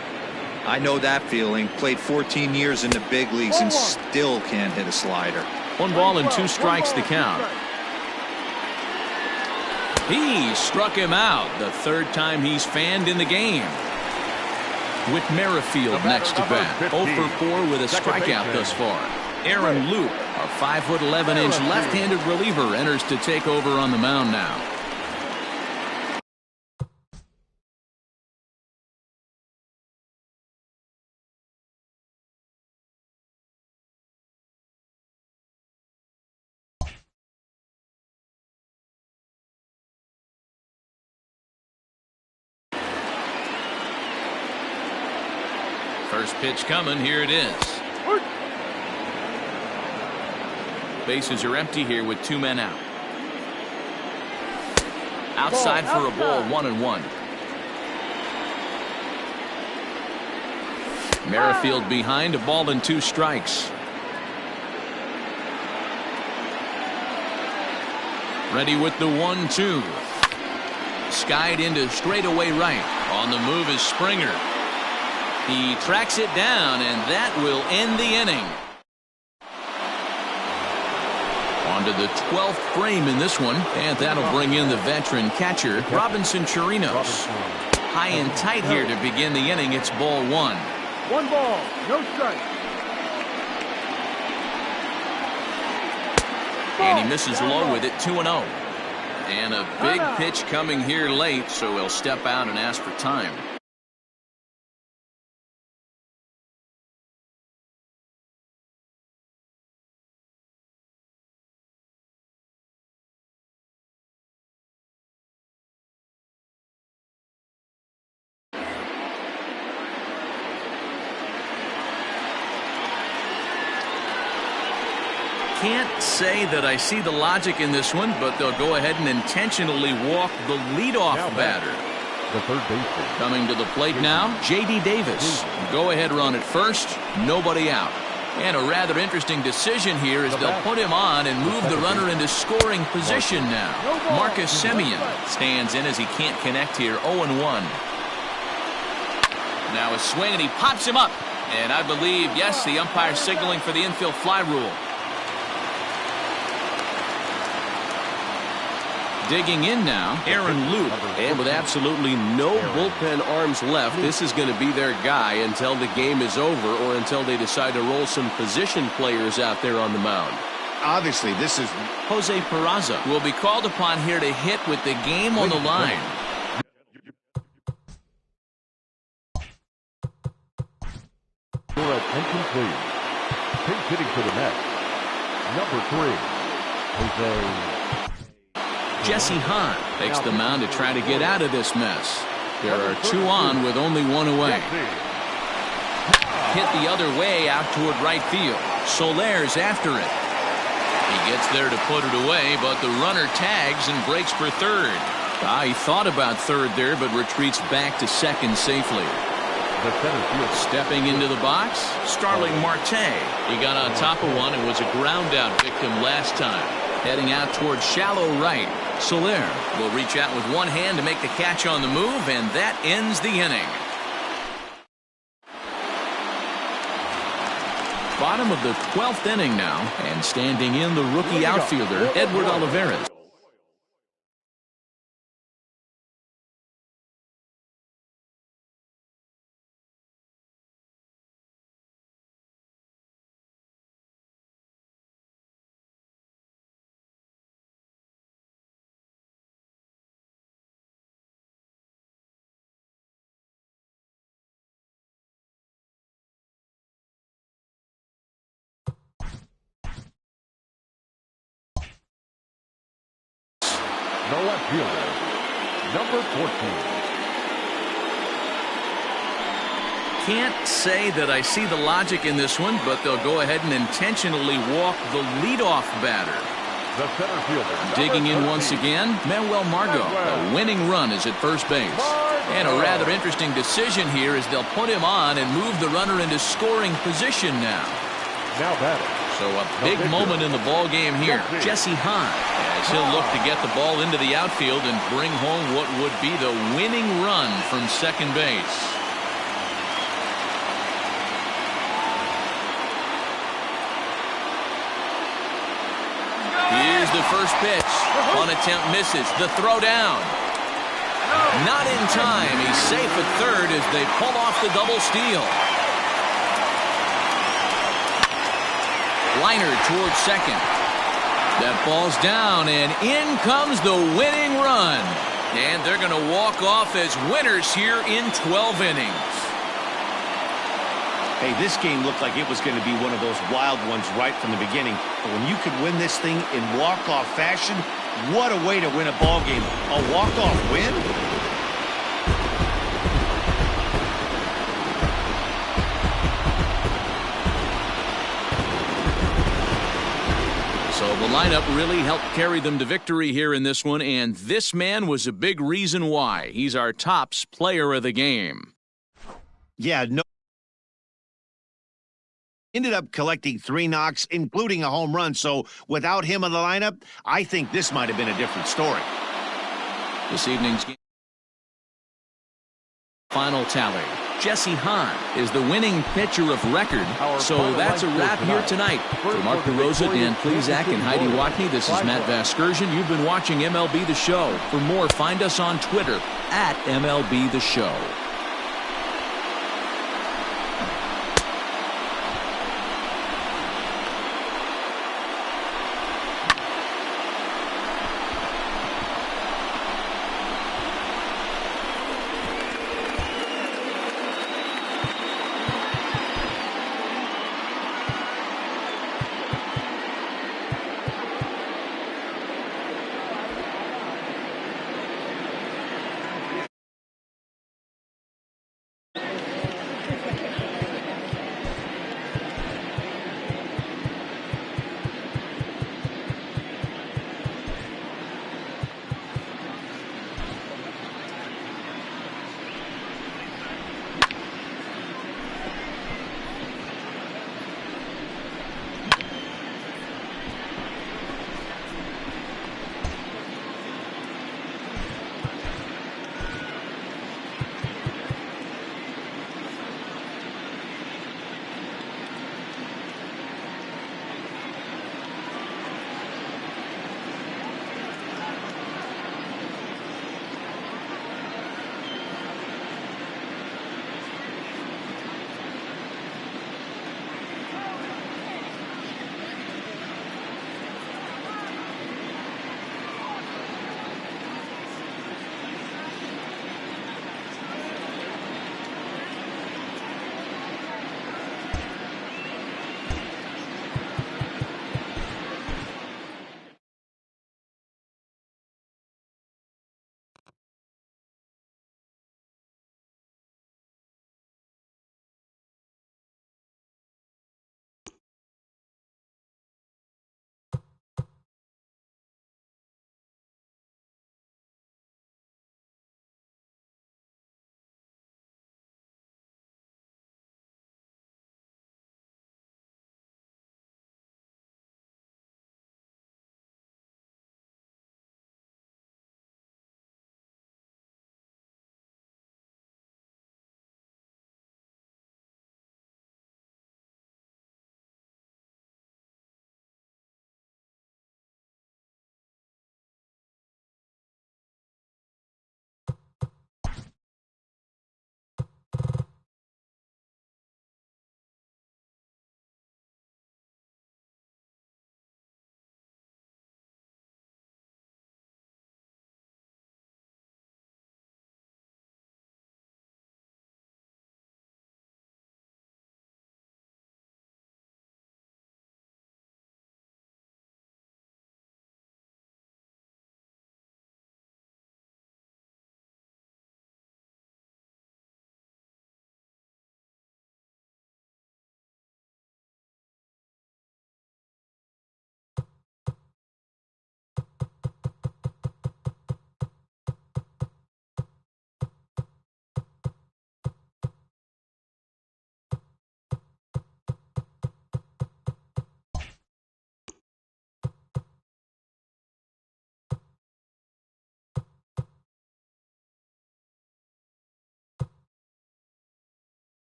I know that feeling. Played 14 years in the big leagues and still can't hit a slider. 1 ball and 2 strikes the count. He struck him out the third time he's fanned in the game. With Merrifield next to bat. 0-for-4 with a strikeout thus far. Aaron Loop, a 5'11" left-handed reliever, enters to take over on the mound now. First pitch coming. Here it is. Bases are empty here with 2 men out. Outside for a ball. 1-1. Merrifield behind, a ball and 2 strikes. Ready with the 1-2. Skied into straightaway right. On the move is Springer. He tracks it down, and that will end the inning. On to the 12th frame in this one, and that'll bring in the veteran catcher, Robinson Chirinos. High and tight here to begin the inning. It's ball 1. 1 ball, no strike. And he misses low with it. 2-0. And a big pitch coming here late, so he'll step out and ask for time. Can't say that I see the logic in this one, but they'll go ahead and intentionally walk the leadoff batter. The third baseman. Coming to the plate now, J.D. Davis. Go ahead run at first, nobody out. And a rather interesting decision here is they'll put him on and move the runner into scoring position now. Marcus Semien stands in as he can't connect here, 0-1. Now a swing and he pops him up. And I believe, yes, the umpire signaling for the infield fly rule. Digging in now, Aaron Luke. And with absolutely no bullpen arms left, this is going to be their guy until the game is over or until they decide to roll some position players out there on the mound. Obviously, this is Jose Peraza will be called upon here to hit with the game on the line. For attention, please. Pinch hitting for the Mets. Number 3, Jose. Jesse Hahn takes the mound to try to get out of this mess. There are 2 on with only 1 away. Hit the other way out toward right field. Soler's after it. He gets there to put it away, but the runner tags and breaks for third. He thought about third there, but retreats back to second safely. Stepping into the box, Starling Marte. He got on top of one and was a ground out victim last time. Heading out toward shallow right. Soler will reach out with one hand to make the catch on the move, and that ends the inning. Bottom of the 12th inning now, and standing in the rookie outfielder, Edward Olivares. The left fielder, number 14. Can't say that I see the logic in this one, but they'll go ahead and intentionally walk the leadoff batter. The center fielder. Digging in once again, Manuel Margot. A winning run is at first base. And a rather interesting decision here is they'll put him on and move the runner into scoring position now. Now batting. So a big moment in the ball game here. Jesse Hahn, as he'll look to get the ball into the outfield and bring home what would be the winning run from second base. Here's the first pitch. One attempt misses. The throw down. Not in time. He's safe at third as they pull off the double steal. Liner towards second. That ball's down, and in comes the winning run. And they're going to walk off as winners here in 12 innings. Hey, this game looked like it was going to be one of those wild ones right from the beginning. But when you could win this thing in walk-off fashion, what a way to win a ball game. A walk-off win? So the lineup really helped carry them to victory here in this one, and this man was a big reason why. He's our tops player of the game. Yeah, no. Ended up collecting 3 knocks, including a home run. So without him in the lineup, I think this might have been a different story. This evening's game final tally. Jesse Hahn is the winning pitcher of record. So that's a wrap here tonight. For Mark DeRosa, Dan Plezak, and Heidi Watney, this is Matt Vasgersian. You've been watching MLB The Show. For more, find us on Twitter at MLB The Show.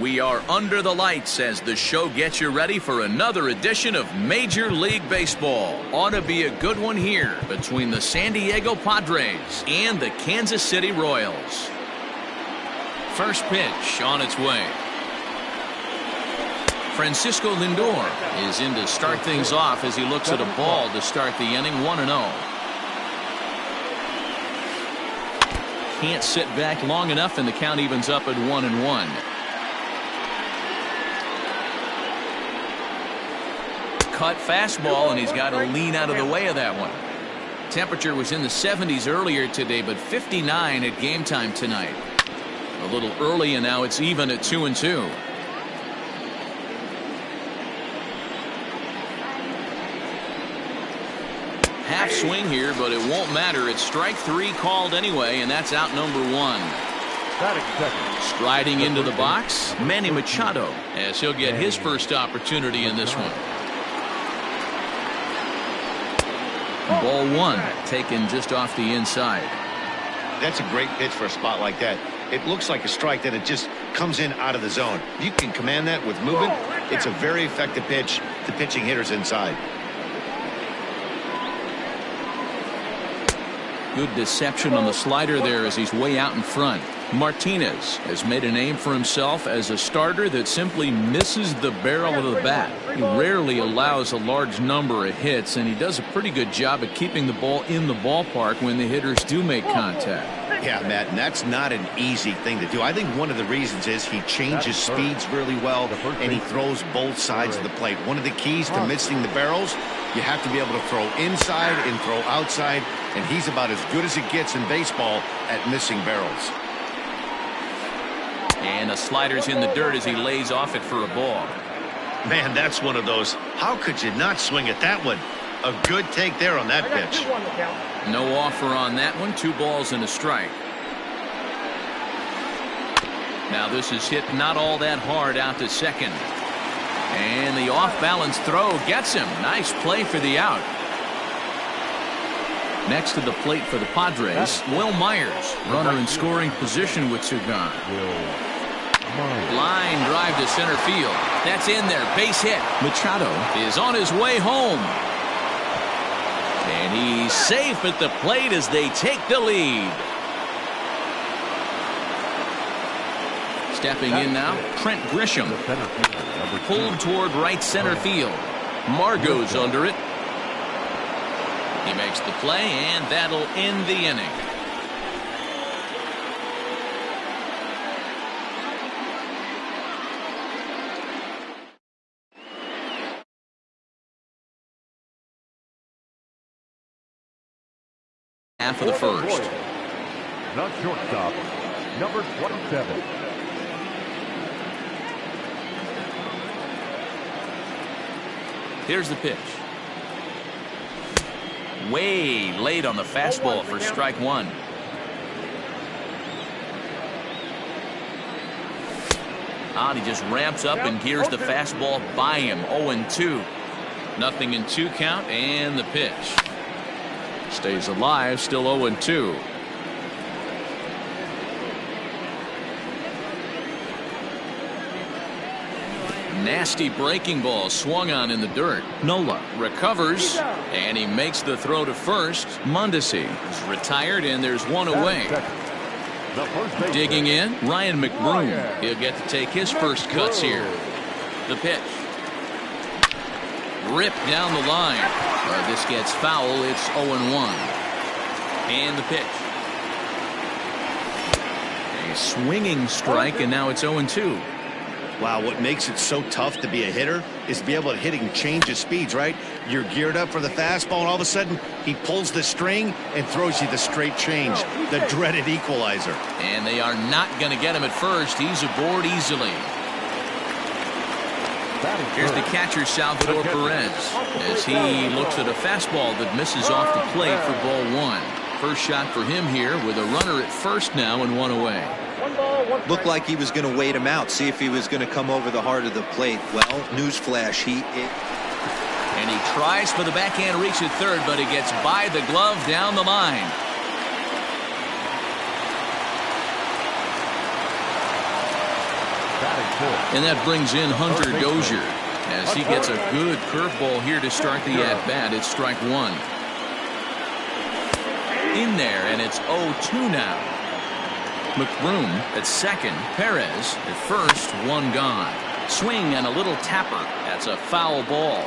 We are under the lights as the show gets you ready for another edition of Major League Baseball. Ought to be a good one here between the San Diego Padres and the Kansas City Royals. First pitch on its way. Francisco Lindor is in to start things off as he looks at a ball to start the inning, 1-0. Can't sit back long enough, and the count evens up at 1-1. Cut fastball, and he's got to lean out of the way of that one. Temperature was in the 70s earlier today, but 59 at game time tonight. A little early, and now it's even at 2-2. Half swing here, but it won't matter. It's strike 3 called anyway, and that's out number 1. Striding into the box, Manny Machado, as he'll get his first opportunity in this one. Ball 1, taken just off the inside. That's a great pitch for a spot like that. It looks like a strike that it just comes in out of the zone. If you can command that with movement, it's a very effective pitch to pitching hitters inside. Good deception on the slider there as he's way out in front. Martinez has made a name for himself as a starter that simply misses the barrel of the bat. He rarely allows a large number of hits, and he does a pretty good job at keeping the ball in the ballpark when the hitters do make contact. Yeah, Matt, and that's not an easy thing to do. I think one of the reasons is he changes speeds really well, and he throws both sides of the plate. One of the keys to missing the barrels, you have to be able to throw inside and throw outside, and he's about as good as it gets in baseball at missing barrels. And the slider's in the dirt as he lays off it for a ball. Man, that's one of those. How could you not swing at that one? A good take there on that pitch. No offer on that one. 2 balls and a strike. Now this is hit not all that hard out to second. And the off-balance throw gets him. Nice play for the out. Next to the plate for the Padres, Will Myers, runner in scoring position with two gone. Line drive to center field. That's in there. Base hit. Machado is on his way home. And he's safe at the plate as they take the lead. Stepping in now, Trent Grisham. Pulled toward right center field. Margot's under it. He makes the play, and that'll end the inning. Half of the first. Not shortstop, number 27. Here's the pitch. Way late on the fastball for strike 1. He just ramps up and gears the fastball by him. 0-2. Nothing in 2 count, and the pitch. Stays alive, still 0-2. Nasty breaking ball swung on in the dirt. Nola recovers, and he makes the throw to first. Mondesi is retired, and there's one away. Digging in, Ryan McBroom. He'll get to take his first cuts here. The pitch. Ripped down the line. This gets foul. It's 0-1. And the pitch. A swinging strike, and now it's 0-2. Wow, what makes it so tough to be a hitter is to be able to hit and change his speeds, right? You're geared up for the fastball, and all of a sudden, he pulls the string and throws you the straight change, the dreaded equalizer. And they are not going to get him at first. He's aboard easily. Here's the catcher, Salvador Perez, as he looks at a fastball that misses off the plate for ball 1. First shot for him here with a runner at first now and 1 away. Looked like he was going to wait him out, see if he was going to come over the heart of the plate. Well, newsflash, and he tries for the backhand reach at third, but he gets by the glove down the line. And that brings in Hunter Dozier as he gets a good curveball here to start the at-bat. It's strike one. In there, and it's 0-2 now. McBroom at second. Perez at first. One gone. Swing and a little tapper. That's a foul ball.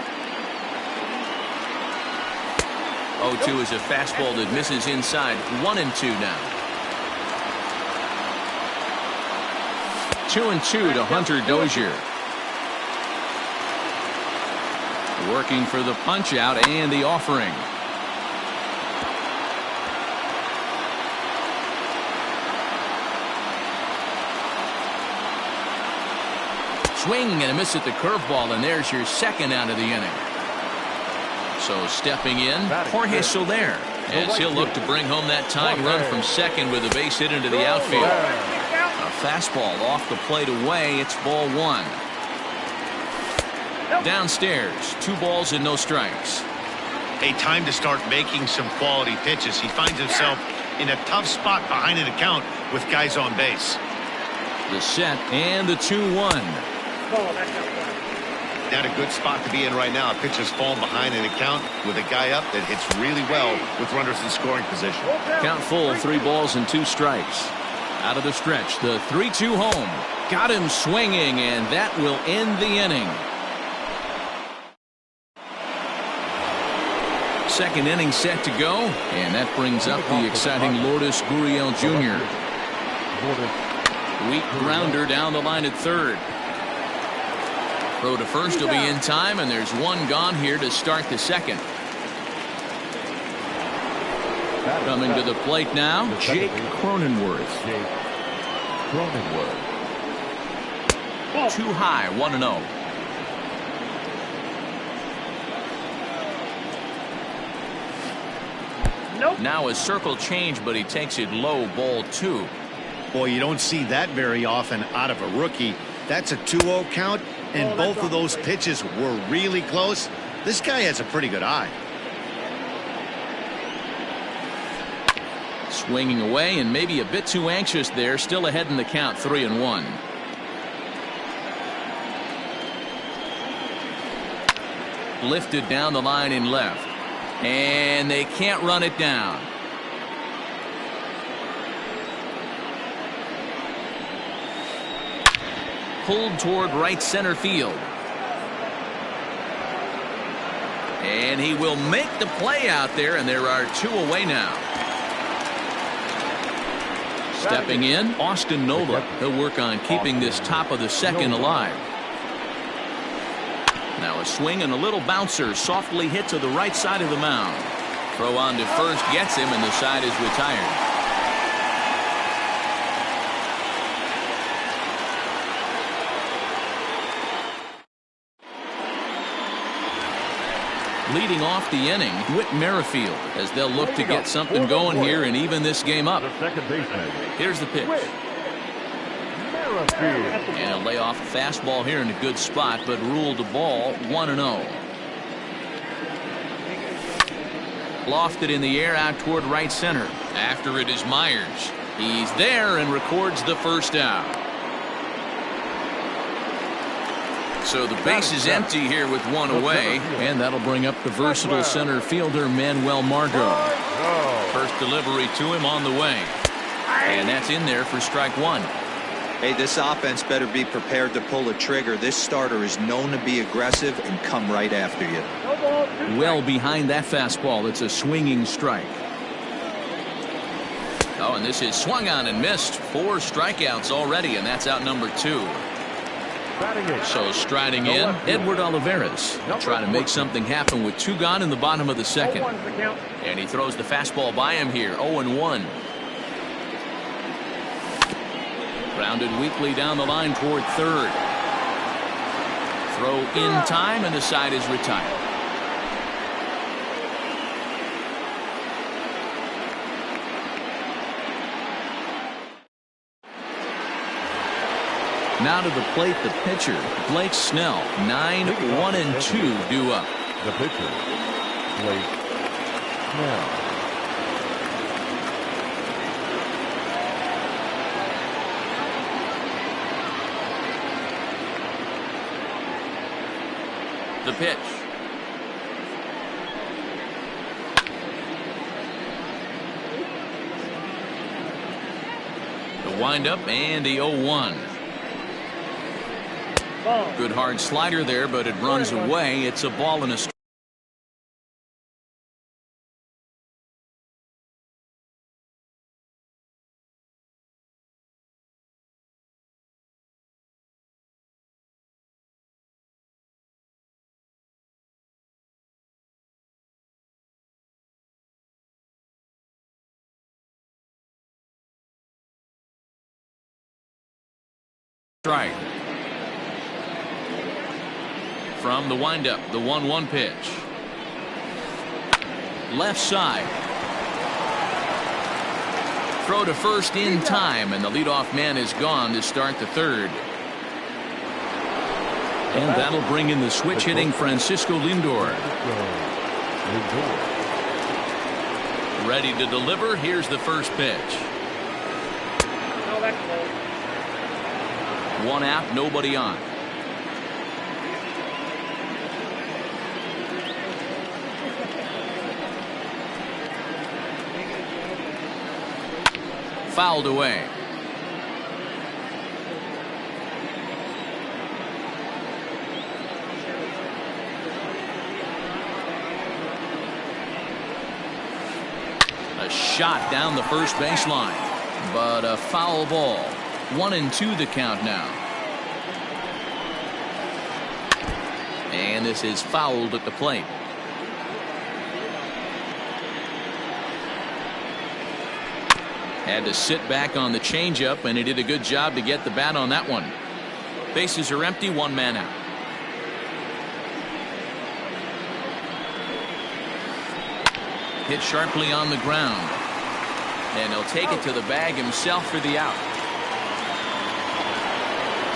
0-2 is a fastball that misses inside. 1-2 now. 2-2 to Hunter Dozier. Working for the punch out and the offering. Swing and a miss at the curveball, and there's your second out of the inning. So stepping in, Jorge Soler, as he'll look to bring home that tying run from second with a base hit into the outfield. A fastball off the plate away. It's ball one. Downstairs, 2 balls and no strikes. A time to start making some quality pitches. He finds himself in a tough spot behind an account with guys on base. The set and the 2-1. Not a good spot to be in right now. A pitcher's falling behind an account with a guy up that hits really well with runners in scoring position. Count full, 3 balls and 2 strikes. Out of the stretch, the 3-2 home. Got him swinging, and that will end the inning. Second inning set to go, and that brings up the exciting Lourdes Gurriel Jr. Weak grounder down the line at third. Throw to first will be in time, and there's 1 gone here to start the second. Coming to the plate now, Jake Cronenworth. Too high, 1-0. Now a circle change, but he takes it low, ball 2. Boy, you don't see that very often out of a rookie. That's a 2-0 count, and both of those pitches were really close. This guy has a pretty good eye. Swinging away, and maybe a bit too anxious there. Still ahead in the count, 3-1. Lifted down the line in left. And they can't run it down. Pulled toward right center field. And he will make the play out there, and there are 2 away now. Stepping in, Austin Nola. He'll work on keeping this top of the second alive. Now a swing and a little bouncer softly hit to the right side of the mound. Throw on to first gets him, and the side is retired. Leading off the inning, Whit Merrifield, as they'll look to get something going here and even this game up. Here's the pitch. And a layoff fastball here in a good spot, but ruled the ball 1-0. Lofted in the air out toward right center. After it is Myers. He's there and records the first out. So the base is empty here with 1 away, and that'll bring up the versatile center fielder Manuel Margot. First delivery to him on the way. And that's in there for strike 1. Hey, this offense better be prepared to pull a trigger. This starter is known to be aggressive and come right after you. Well behind that fastball. It's a swinging strike. Oh, and this is swung on and missed. 4 strikeouts already, and that's out number 2. So striding in, Edward Olivares. He'll try to make something happen with 2 gone in the bottom of the second. And he throws the fastball by him here, 0-1. Grounded weakly down the line toward third. Throw in time, and the side is retired. Now to the plate, the pitcher, Blake Snell. 9-1-2 due up. The pitcher, Blake Snell. The pitch. The windup and the 0-1. Good hard slider there, but it runs away. It's a ball and a strike. From the windup, the 1-1 pitch. Left side. Throw to first in time, and the leadoff man is gone to start the third. And that'll bring in the switch hitting Francisco Lindor. Ready to deliver. Here's the first pitch. One out, nobody on. Fouled away. A shot down the first baseline, but a foul ball. 1-2 the count now. And this is fouled at the plate. Had to sit back on the changeup, and he did a good job to get the bat on that one. Bases are empty, one man out. Hit sharply on the ground. And he'll take it to the bag himself for the out.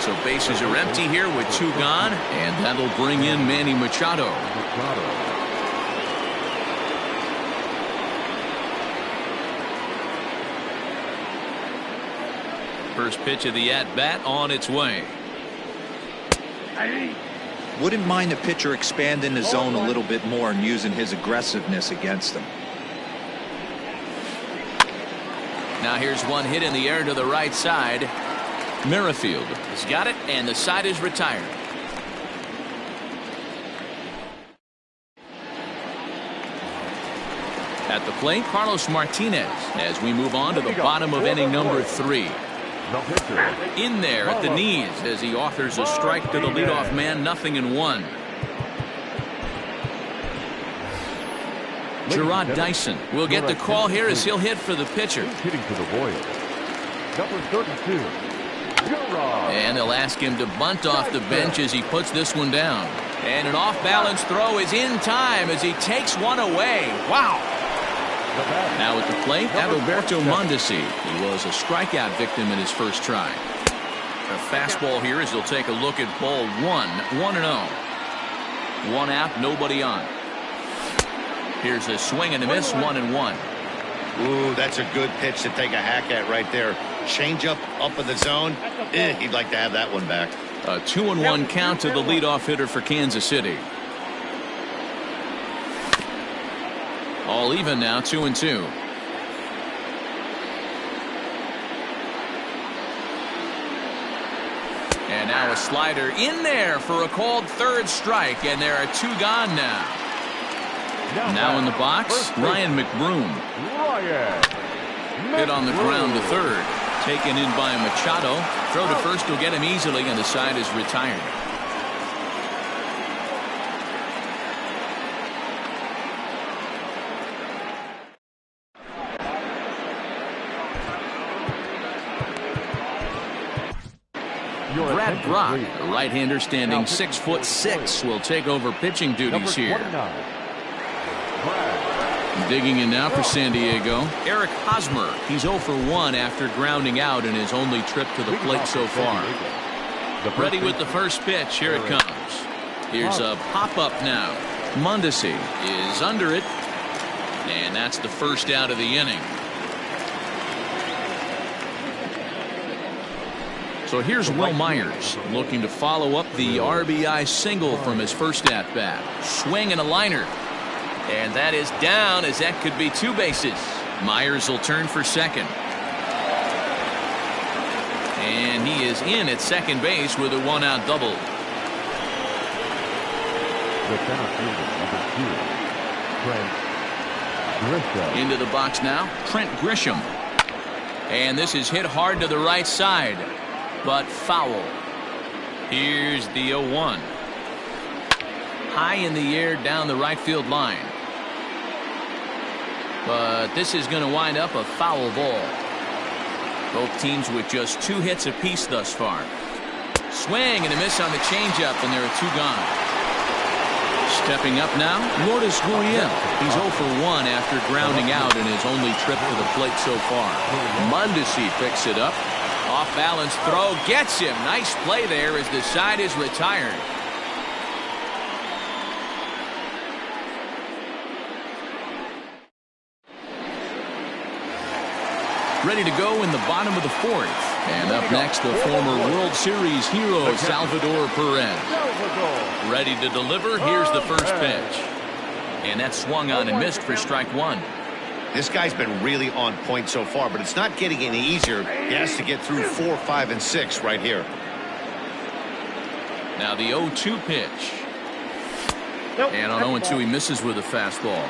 So bases are empty here with two gone, and that'll bring in Manny Machado. First pitch of the at-bat on its way. Wouldn't mind the pitcher expanding the zone a little bit more and using his aggressiveness against them. Now here's one hit in the air to the right side. Merrifield has got it, and the side is retired. At the plate, Carlos Martinez, as we move on to the bottom of inning number 3. In there at the knees as he offers a strike to the leadoff man, 0-1. Gerard Dyson will get the call here as he'll hit for the pitcher. Hitting to the Royals. Number 32. And they'll ask him to bunt off the bench as he puts this one down. And an off-balance throw is in time as he takes one away. Wow. Now at the plate, Adalberto Mondesi. He was a strikeout victim in his first try. A fastball here as he'll take a look at ball 1. 1-0. One out, nobody on. Here's a swing and a miss, 1-1. Ooh, that's a good pitch to take a hack at right there. Change up in the zone. He'd like to have that one back. A 2-1 count to the leadoff hitter for Kansas City. All even now, 2-2. And now a slider in there for a called third strike, and there are two gone now. Now in the box, Ryan McBroom. Hit on the ground to third. Taken in by Machado. Throw to first will get him easily, and the side is retired. Brad Brock, a right-hander standing 6'6", will take over pitching duties here. Digging in now for San Diego, Eric Hosmer. He's 0 for 1 after grounding out in his only trip to the plate so far. Ready with the first pitch. Here it comes. Here's a pop-up now. Mondesi is under it, and that's the first out of the inning. So here's Will Myers looking to follow up the RBI single from his first at-bat. Swing and a liner. And that is down, as that could be 2 bases. Myers will turn for second. And he is in at second base with a 1-out double. The center fielder, number 2, Trent Grisham. Into the box now, Trent Grisham. And this is hit hard to the right side, but foul. Here's the 0-1. High in the air down the right field line. But this is going to wind up a foul ball. Both teams with just 2 hits apiece thus far. Swing and a miss on the changeup, and there are 2 gone. Stepping up now, Lourdes Gurriel. He's 0 for 1 after grounding out in his only trip to the plate so far. Mondesi picks it up. Off balance throw gets him. Nice play there as the side is retired. Ready to go in the bottom of the 4th. And up next, the former World Series hero, Salvador Perez. Ready to deliver. Here's the first pitch. And that swung on and missed for strike 1. This guy's been really on point so far, but it's not getting any easier. He has to get through 4, 5, and 6 right here. Now the 0-2 pitch. And on 0-2, he misses with a fastball.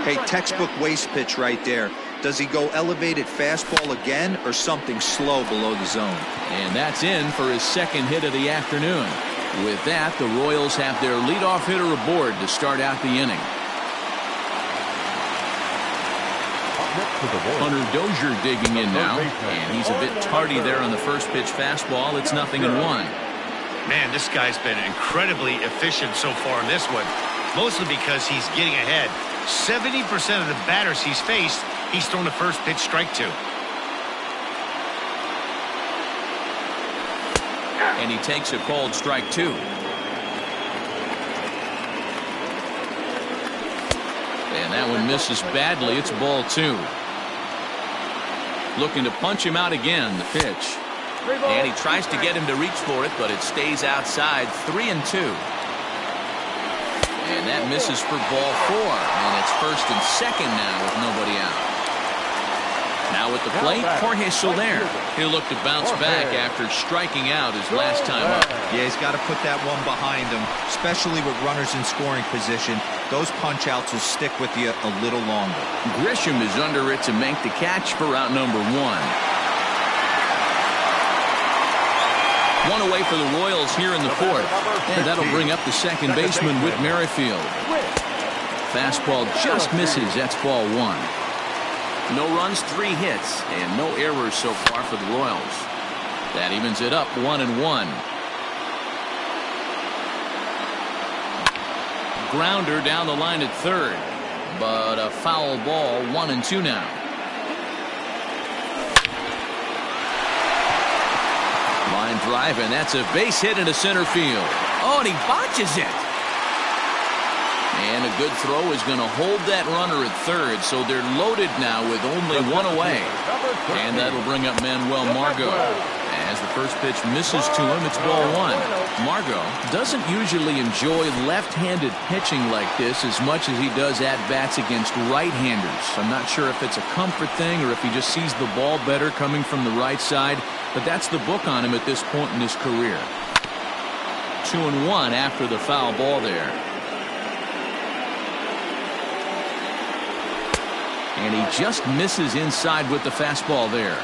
Hey, textbook waste pitch right there. Does he go elevated fastball again or something slow below the zone? And that's in for his second hit of the afternoon. With that, the Royals have their leadoff hitter aboard to start out the inning. Hunter Dozier digging in now, and he's a bit tardy there on the first pitch fastball. It's 0-1. Man, this guy's been incredibly efficient so far in this one, mostly because he's getting ahead. 70% of the batters he's faced, he's thrown the first pitch strike to. And he takes a called strike 2. And that one misses badly. It's ball 2. Looking to punch him out again, the pitch. And he tries to get him to reach for it, but it stays outside. 3-2. And that misses for ball 4. And it's first and second now with nobody out. Now at the plate, Jorge Soler. He'll look to bounce back after striking out his last time up. Yeah, he's got to put that one behind him, especially with runners in scoring position. Those punch-outs will stick with you a little longer. Grisham is under it to make the catch for out number 1. One away for the Royals here in the 4th. And that'll bring up the second baseman, Whit Merrifield. Fastball just misses. That's ball 1. No runs, 3 hits, and no errors so far for the Royals. That evens it up 1-1. Grounder down the line at third, but a foul ball. 1-2 now. Line drive, and that's a base hit into center field. Oh, and he botches it. And a good throw is going to hold that runner at third, so they're loaded now with only 1 away. And that'll bring up Manuel Margot. As the first pitch misses to him, it's ball 1. Margot doesn't usually enjoy left-handed pitching like this as much as he does at-bats against right-handers. I'm not sure if it's a comfort thing or if he just sees the ball better coming from the right side, but that's the book on him at this point in his career. 2-1 after the foul ball there. And he just misses inside with the fastball there.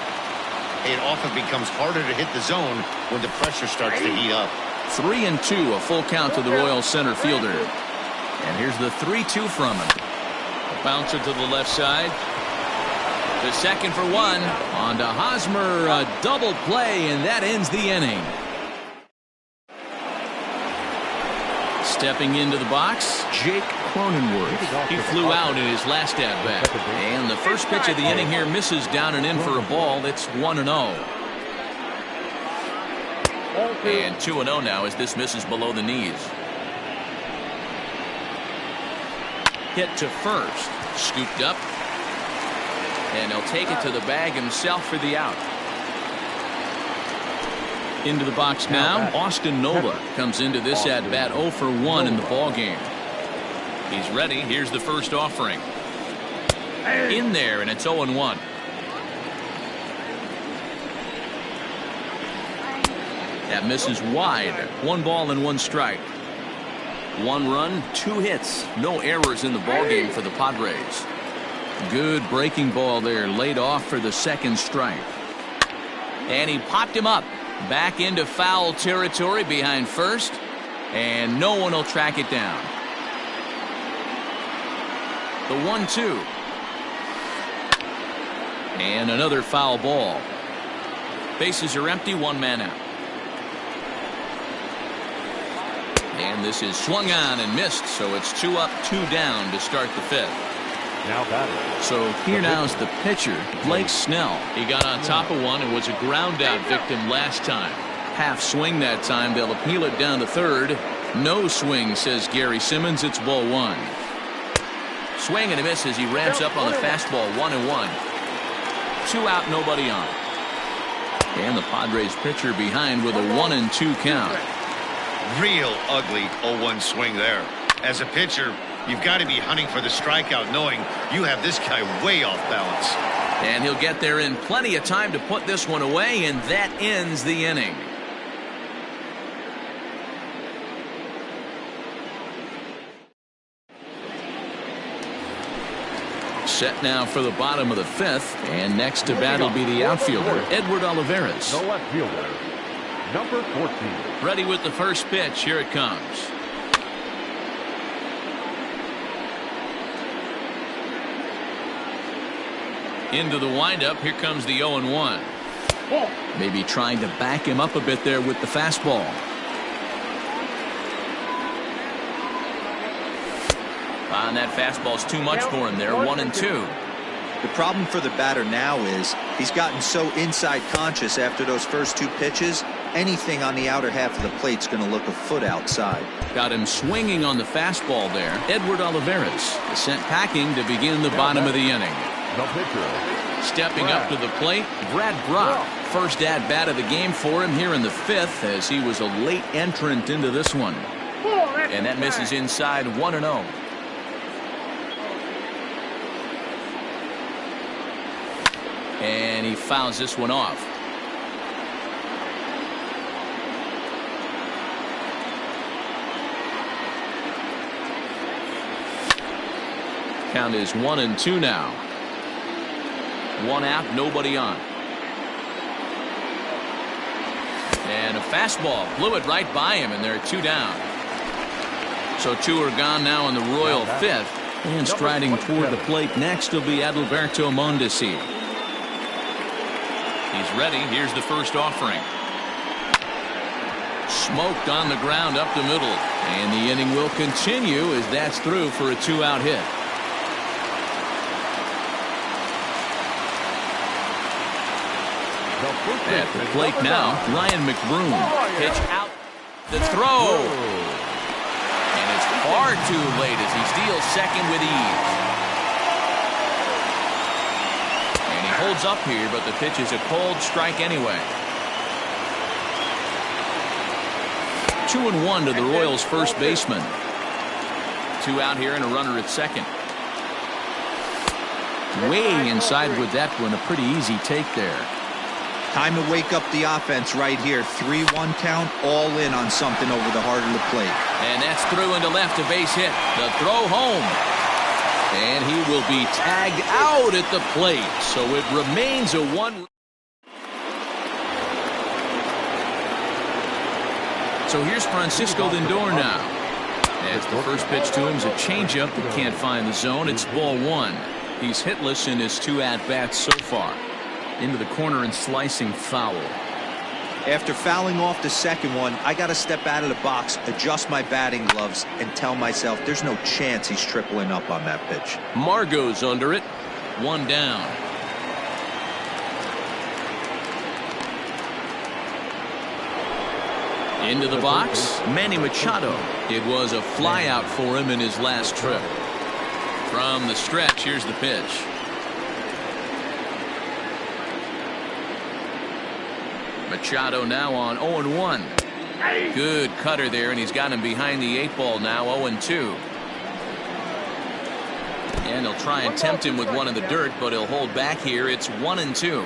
It often becomes harder to hit the zone when the pressure starts to heat up. 3-2, a full count to the Royals center fielder. And here's the 3-2 from him. A bouncer to the left side. To second for 1. On to Hosmer, a double play, and that ends the inning. Stepping into the box, Jake Cronenworth. He flew out in his last at-bat. And the first pitch of the inning here misses down and in for a ball. It's 1-0. And 2-0 now as this misses below the knees. Hit to first. Scooped up. And he'll take it to the bag himself for the out. Into the box now. Austin Nola comes into this at bat 0 for 1 in the ball game. He's ready. Here's the first offering. In there, and it's 0-1. That misses wide. 1 ball and 1 strike. 1 run, 2 hits. No errors in the ballgame for the Padres. Good breaking ball there, laid off for the second strike. And he popped him up. Back into foul territory behind first. And no one will track it down. The 1-2. And another foul ball. Bases are empty, 1 man out. And this is swung on and missed, so it's 2 up, 2 down to start the 5th. Now batting. So here now is the pitcher, Blake Snell. He got on top of one and was a ground out victim last time. Half swing that time. They'll appeal it down to third. No swing, says Gary Simmons. It's ball 1. Swing and a miss as he ramps up on the fastball. 1-1. 2 out, nobody on. And the Padres pitcher behind with a 1-2 count. Real ugly 0-1 swing there. As a pitcher, you've got to be hunting for the strikeout, knowing you have this guy way off balance. And he'll get there in plenty of time to put this one away, and that ends the inning. Set now for the bottom of the 5th, and next to bat will be the outfielder, Edward Olivares. The left fielder, number 14. Ready with the first pitch. Here it comes. Into the windup. Here comes the 0-1. Maybe trying to back him up a bit there with the fastball. And that fastball's too much for him there. 1-2. The problem for the batter now is he's gotten so inside conscious after those first 2 pitches. Anything on the outer half of the plate's going to look a foot outside. Got him swinging on the fastball there. Edward Olivares sent packing to begin the bottom of the inning. The pitcher. Stepping up to the plate, Brad Brock. First at bat of the game for him here in the 5th, as he was a late entrant into this one. And that misses inside. 1-0. And he fouls this one off. Count is 1-2 now. 1 out, nobody on. And a fastball blew it right by him, and there are 2 down. So 2 are gone now in the Royal 5th. And striding toward the plate next will be Adalberto Mondesi. He's ready. Here's the first offering. Smoked on the ground up the middle. And the inning will continue as that's through for a 2-out hit. At the plate now, Ryan McBroom. Pitch out. The throw. And it's far too late as he steals second with ease. And he holds up here, but the pitch is a cold strike anyway. 2-1 to the Royals' first baseman. 2 out here and a runner at second. Way inside with that one. A pretty easy take there. Time to wake up the offense right here. 3-1 count, all in on something over the heart of the plate. And that's through into left, a base hit. The throw home. And he will be tagged out at the plate. So it remains a 1. So here's Francisco Lindor now. As the first pitch to him is a changeup that can't find the zone. It's ball 1. He's hitless in his 2 at-bats so far. Into the corner and slicing foul. After fouling off the second one, I got to step out of the box, adjust my batting gloves, and tell myself there's no chance he's tripling up on that pitch. Margot's under it. 1 down. Into the box, Manny Machado. It was a flyout for him in his last trip. From the stretch, here's the pitch. Machado now on 0-1. Good cutter there, and he's got him behind the 8 ball now, 0-2. And he'll try and tempt him with one in the dirt, but he'll hold back here. It's 1-2.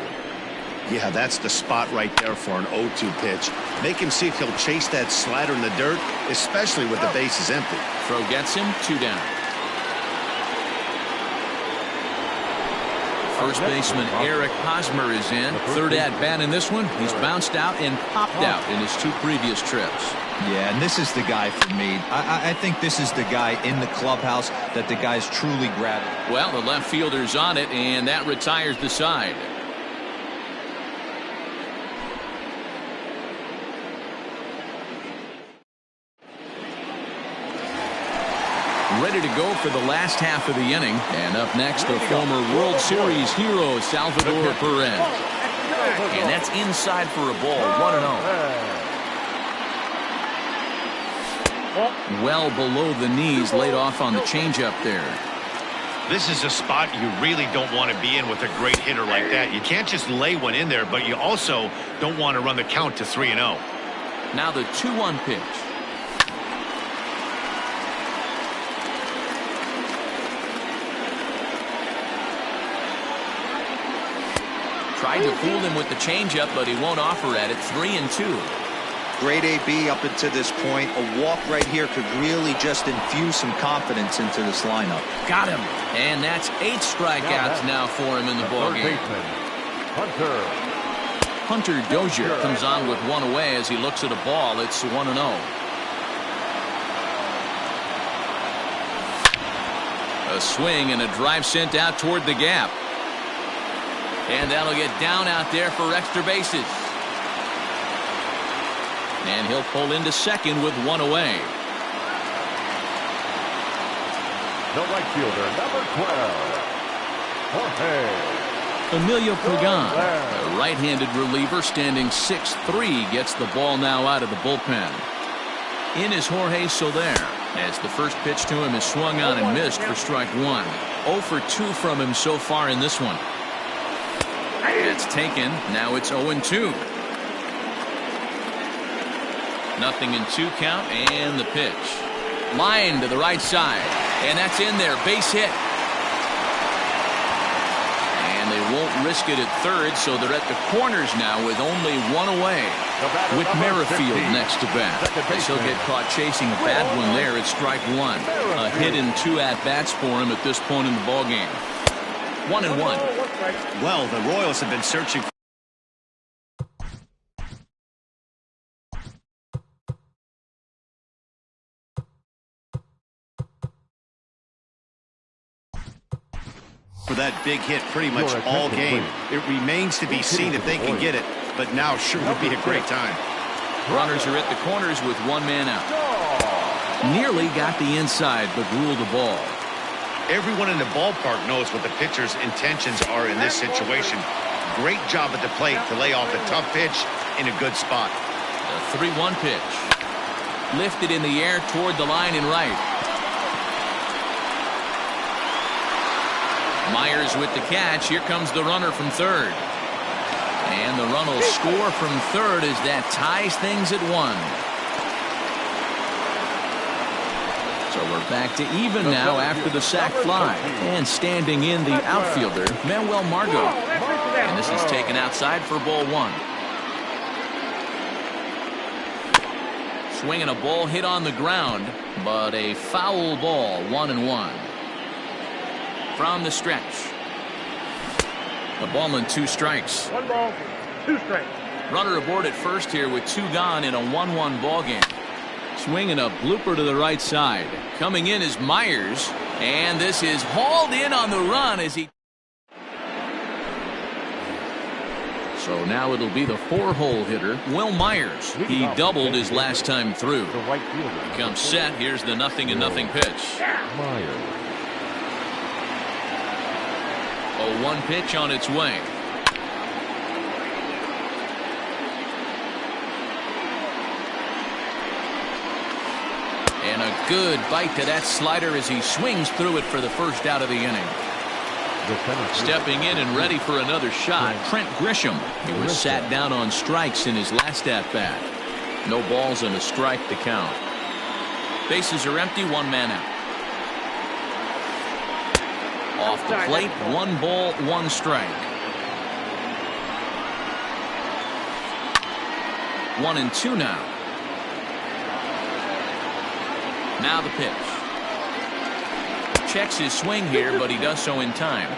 Yeah, that's the spot right there for an 0-2 pitch. Make him see if he'll chase that slider in the dirt, especially with the bases empty. Throw gets him, 2 down. First baseman Eric Hosmer is in. Third at bat in this one. He's bounced out and popped out in his 2 previous trips. Yeah, and this is the guy for me. I think this is the guy in the clubhouse that the guys truly grab. Well, the left fielder's on it, and that retires the side. Ready to go for the last half of the inning. And up next, the former World Series hero, Salvador Perez. And that's inside for a ball, 1-0. Well below the knees, laid off on the changeup there. This is a spot you really don't want to be in with a great hitter like that. You can't just lay one in there, but you also don't want to run the count to 3-0. Now the 2-1 pitch. Tried to fool him with the changeup, but he won't offer at it. 3-2. Great AB up until this point. A walk right here could really just infuse some confidence into this lineup. Got him. And that's 8 strikeouts now for him in the ballgame. Hunter Dozier comes on with 1 away as he looks at a ball. It's 1-0. A swing and a drive sent out toward the gap. And that'll get down out there for extra bases. And he'll pull into second with 1 away. The right fielder, number 12, Jorge. Emilio Pagan, a right-handed reliever standing 6'3", gets the ball now out of the bullpen. In is Jorge Soler, as the first pitch to him is swung on and missed for strike 1. 0 for 2 from him so far in this one. It's taken. Now it's 0-2. 0-2 count, and the pitch. Line to the right side, and that's in there. Base hit. And they won't risk it at third, so they're at the corners now with only 1 away. With Merrifield next to bat. As he'll get caught chasing a bad one there at strike 1. A hit in 2 at-bats for him at this point in the ballgame. 1-1. Well, the Royals have been searching for that big hit pretty much all game. It remains to be seen if they can get it, but now sure would be a great time. Runners are at the corners with 1 man out. Nearly got the inside, but ruled the ball. Everyone in the ballpark knows what the pitcher's intentions are in this situation. Great job at the plate to lay off a tough pitch in a good spot. The 3-1 pitch. Lifted in the air toward the line and right. Myers with the catch. Here comes the runner from third. And the run will score from third as that ties things at 1. So we're back to even now after the sac fly. And standing in the outfielder, Manuel Margot. And this is taken outside for ball 1. Swinging a ball hit on the ground, but a foul ball, 1-1. From the stretch. The ball and 2 strikes. 1 ball, 2 strikes. Runner aboard at first here with 2 gone in a 1-1 ball game. Swinging a blooper to the right side. Coming in is Myers, and this is hauled in on the run as he. So now it'll be the 4-hole hitter, Will Myers. He doubled his last time through. The right fielder. Comes set. Here's the 0-0 pitch. Myers. 0-1 pitch on its way. And a good bite to that slider as he swings through it for the first out of the inning. the center field. Stepping in and ready for another shot, Trent Grisham. He was sat down on strikes in his last at-bat. No balls and a strike to count. Bases are empty, one man out. Off the plate, 1 ball, 1 strike. 1-2 now. Now the pitch. Checks his swing here, but he does so in time.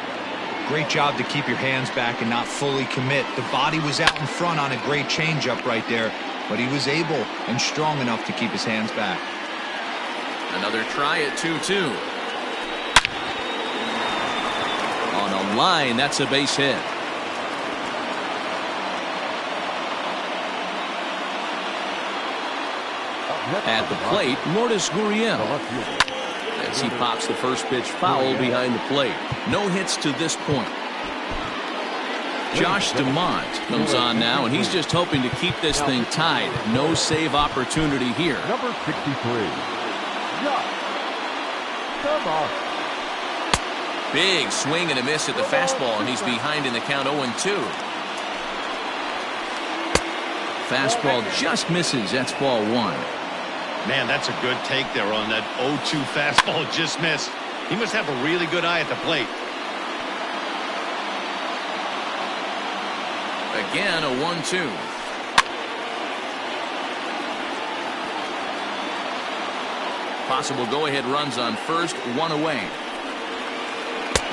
Great job to keep your hands back and not fully commit. The body was out in front on a great changeup right there, but he was able and strong enough to keep his hands back. Another try at 2-2. On a line, that's a base hit. At the plate, Lourdes Gurriel. As he pops the first pitch foul behind the plate. No hits to this point. Josh Demont comes on now, and he's just hoping to keep this thing tied. No save opportunity here. Number 63. Come on. Big swing and a miss at the fastball, and he's behind in the count 0-2. Fastball just misses. That's ball 1. Man, that's a good take there on that 0-2 fastball just missed. He must have a really good eye at the plate. Again, a 1-2. Possible go-ahead runs on first, 1 away.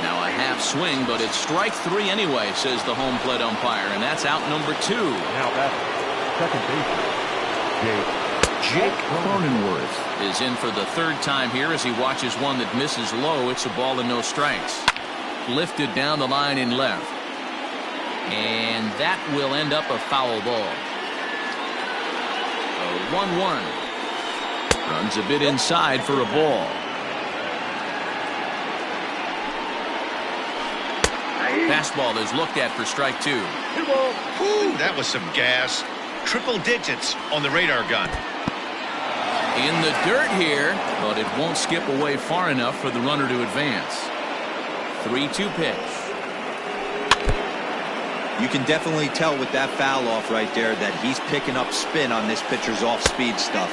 Now a half swing, but it's strike 3 anyway, says the home plate umpire, and that's out number 2. Now that's second baseman, Jake Cronenworth is in for the 3rd time here as he watches one that misses low. It's a ball and no strikes. Lifted down the line in left. And that will end up a foul ball. A 1-1. Runs a bit inside for a ball. Fastball is looked at for strike 2. Whew, that was some gas. Triple digits on the radar gun. In the dirt here, but it won't skip away far enough for the runner to advance. 3-2 pitch. You can definitely tell with that foul off right there that he's picking up spin on this pitcher's off-speed stuff.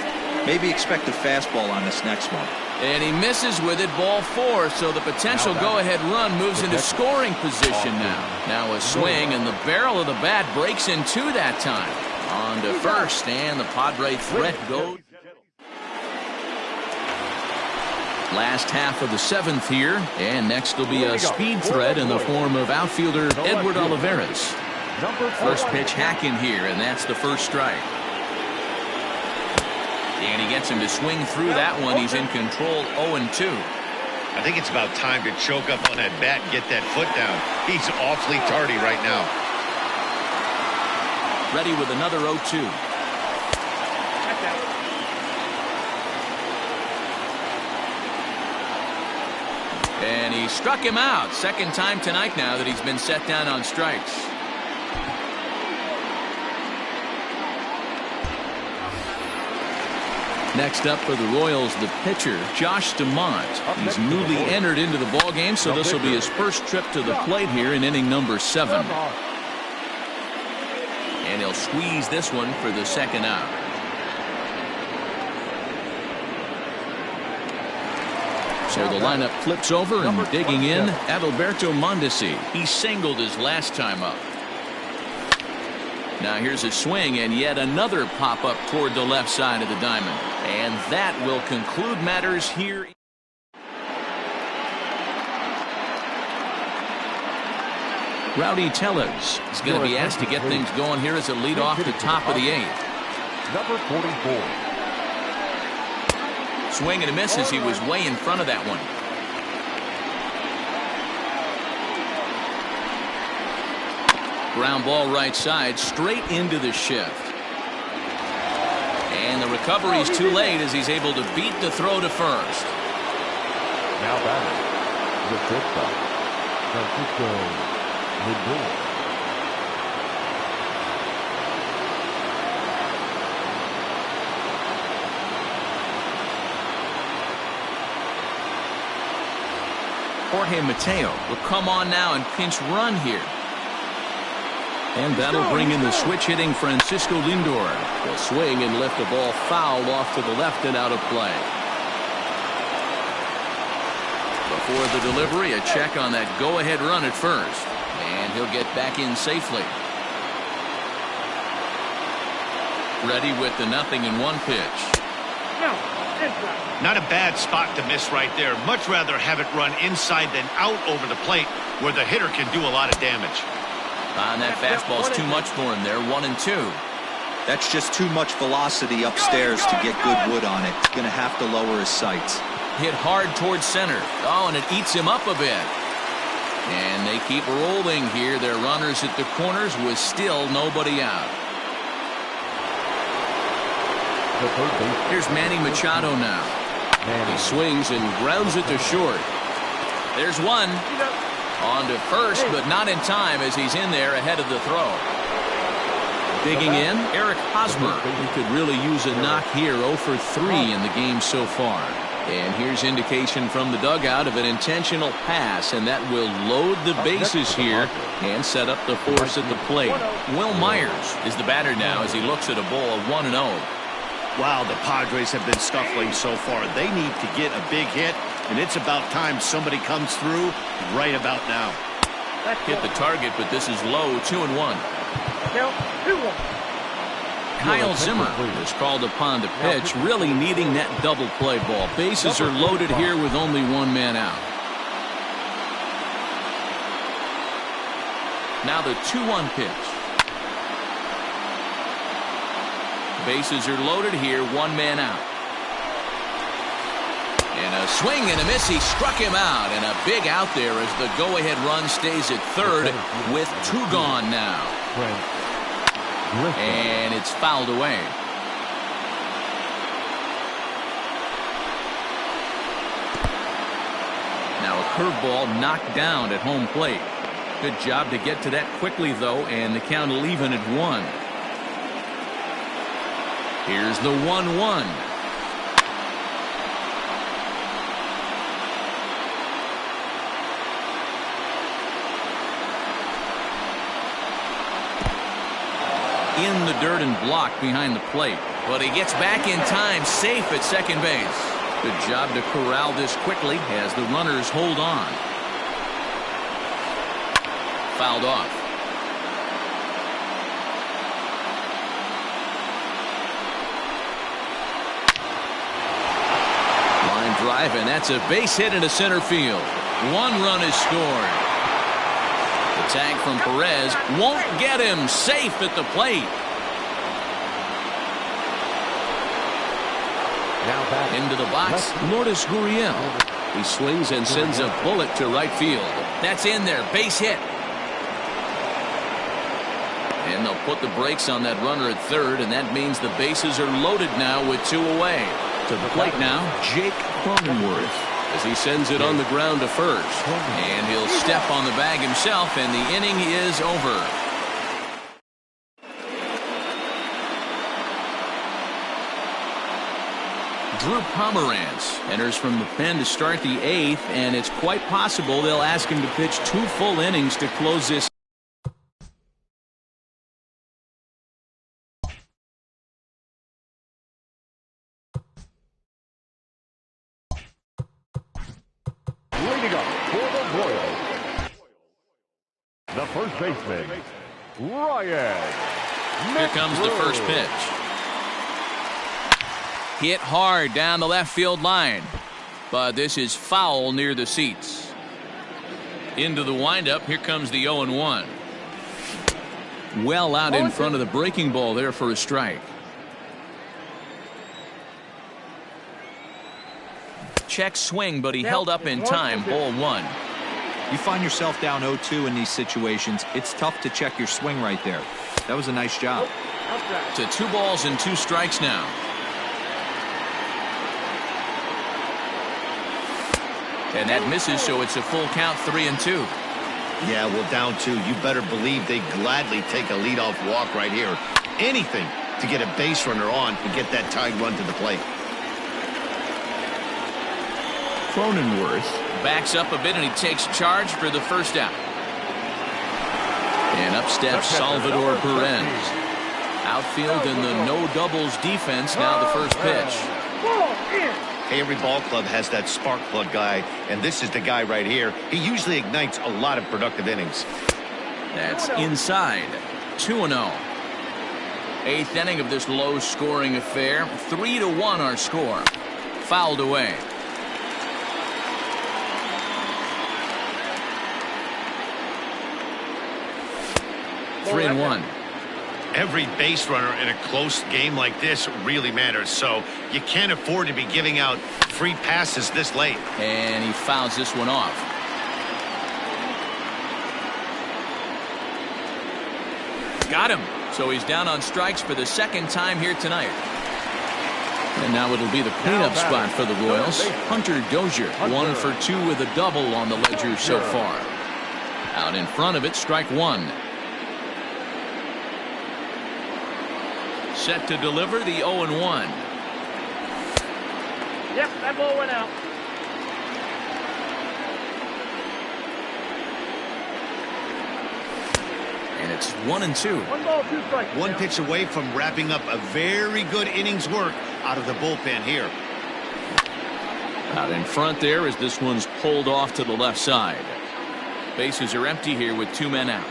Maybe expect a fastball on this next one. And he misses with it, ball 4, so the potential go-ahead run moves into scoring position now. Now a swing, and the barrel of the bat breaks in 2 that time. On to first, and the Padre threat goes. Last half of the 7th here, and next will be a speed threat in the form of outfielder Edward Olivares. First pitch hacking here, and that's the first strike. And he gets him to swing through that one. He's in control, 0-2. I think it's about time to choke up on that bat and get that foot down. He's awfully tardy right now. Ready with another 0-2. And he struck him out. 2nd time tonight now that he's been set down on strikes. Next up for the Royals, the pitcher, Josh Demont. He's newly entered into the ballgame, so this will be his first trip to the plate here in inning number 7. And he'll squeeze this one for the 2nd out. So the lineup flips over, and digging in, Adalberto Mondesi. He singled his last time up. Now here's a swing, and yet another pop-up toward the left side of the diamond. And that will conclude matters here. Rowdy Tellez is going to be asked to get things going here as a lead off the top of the 8th. Number 44. Swing and a miss as he was way in front of that one. Ground ball right side, straight into the shift. And the recovery's too late as he's able to beat the throw to first. Now batting, the 5th out, Francisco Lindor. Jorge Mateo will come on now and pinch run here. And that'll bring in the switch-hitting Francisco Lindor. Will swing and lift the ball foul off to the left and out of play. Before the delivery, a check on that go-ahead run at first. And he'll get back in safely. Ready with the 0-1 pitch. Not a bad spot to miss right there. Much rather have it run inside than out over the plate where the hitter can do a lot of damage. And that fastball's too much for him there. 1-2. That's just too much velocity upstairs to get good wood on it. He's going to have to lower his sights. Hit hard towards center. Oh, and it eats him up a bit. And they keep rolling here. Their runners at the corners with still nobody out. Here's Manny Machado now. He swings and grounds it to short. There's one. On to first, but not in time as he's in there ahead of the throw. Digging in, Eric Hosmer. He could really use a knock here. 0 for 3 in the game so far. And here's indication from the dugout of an intentional pass, and that will load the bases here and set up the force at the plate. Will Myers is the batter now as he looks at a ball of 1-0. Wow, the Padres have been scuffling so far. They need to get a big hit, and it's about time somebody comes through right about now. Hit the target, but this is low. 2-1. Kyle Zimmer is called upon to pitch, really needing that double play ball. Bases are loaded here with only one man out. Now the 2-1 pitch. Bases are loaded here, one man out. And a swing and a miss. He struck him out, and a big out there as the go-ahead run stays at third with 2 gone now. And it's fouled away. Now a curveball knocked down at home plate. Good job to get to that quickly, though, and the count will even at 1. Here's the 1-1. In the dirt and blocked behind the plate, but he gets back in time, safe at second base. Good job to corral this quickly as the runners hold on. Fouled off. Line drive, and that's a base hit into center field. 1 run is scored. The tag from Perez won't get him. Safe at the plate. Into the box, Lourdes Gurriel. He swings and sends a bullet to right field. That's in there. Base hit. And they'll put the brakes on that runner at third, and that means the bases are loaded now with 2 away. To the plate now, Jake Cronenworth. As he sends it on the ground to first. And he'll step on the bag himself, and the inning is over. Drew Pomeranz enters from the pen to start the 8th, and it's quite possible they'll ask him to pitch 2 full innings to close this. Leading up for the Royals, the first baseman, Ryan. Here comes the first pitch. Hit hard down the left field line, but this is foul near the seats. Into the windup. Here comes the 0-1. Well out in front of the breaking ball there for a strike. Check swing, but he held up in time. Ball 1. You find yourself down 0-2 in these situations, it's tough to check your swing right there. That was a nice job. To 2 balls and 2 strikes now. And that misses, so it's a full count, 3-2. Yeah, well, down 2. You better believe they gladly take a leadoff walk right here. Anything to get a base runner on and get that tying run to the plate. Cronenworth Backs up a bit and he takes charge for the first out. And up steps Salvador Perez. Outfield in the no doubles defense. Now the first pitch. Hey, every ball club has that spark plug guy, and this is the guy right here. He usually ignites a lot of productive innings. That's inside. 2-0. Eighth inning of this low-scoring affair. 3-1 our score. Fouled away. Three and one. Every base runner in a close game like this really matters, so you can't afford to be giving out free passes this late. And he fouls this one off. Got him. So he's down on strikes for the second time here tonight. And now it'll be the cleanup spot for the Royals. Hunter Dozier, 1 for 2 with a double on the ledger so far. Out in front of it, strike one. Set to deliver the 0-1. Yep, that ball went out. And it's 1-2. 1 ball, 2 strikes. One pitch away from wrapping up a very good innings work out of the bullpen here. Out in front there as this one's pulled off to the left side. Bases are empty here with 2 men out.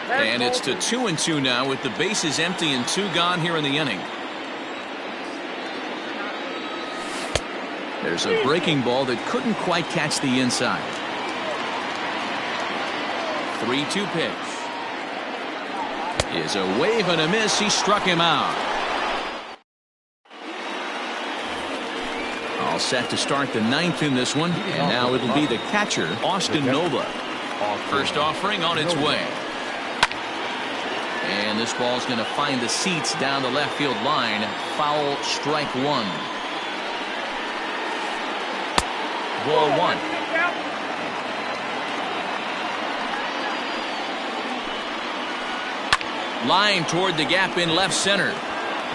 And it's to 2-2 now with the bases empty and 2 gone here in the inning. There's a breaking ball that couldn't quite catch the inside. 3-2 pitch. Is a wave and a miss. He struck him out. All set to start the 9th in this one. And now it'll be the catcher, Austin Nova. First offering on its way. And this ball's going to find the seats down the left field line. Foul, strike one. Ball one. Line toward the gap in left center.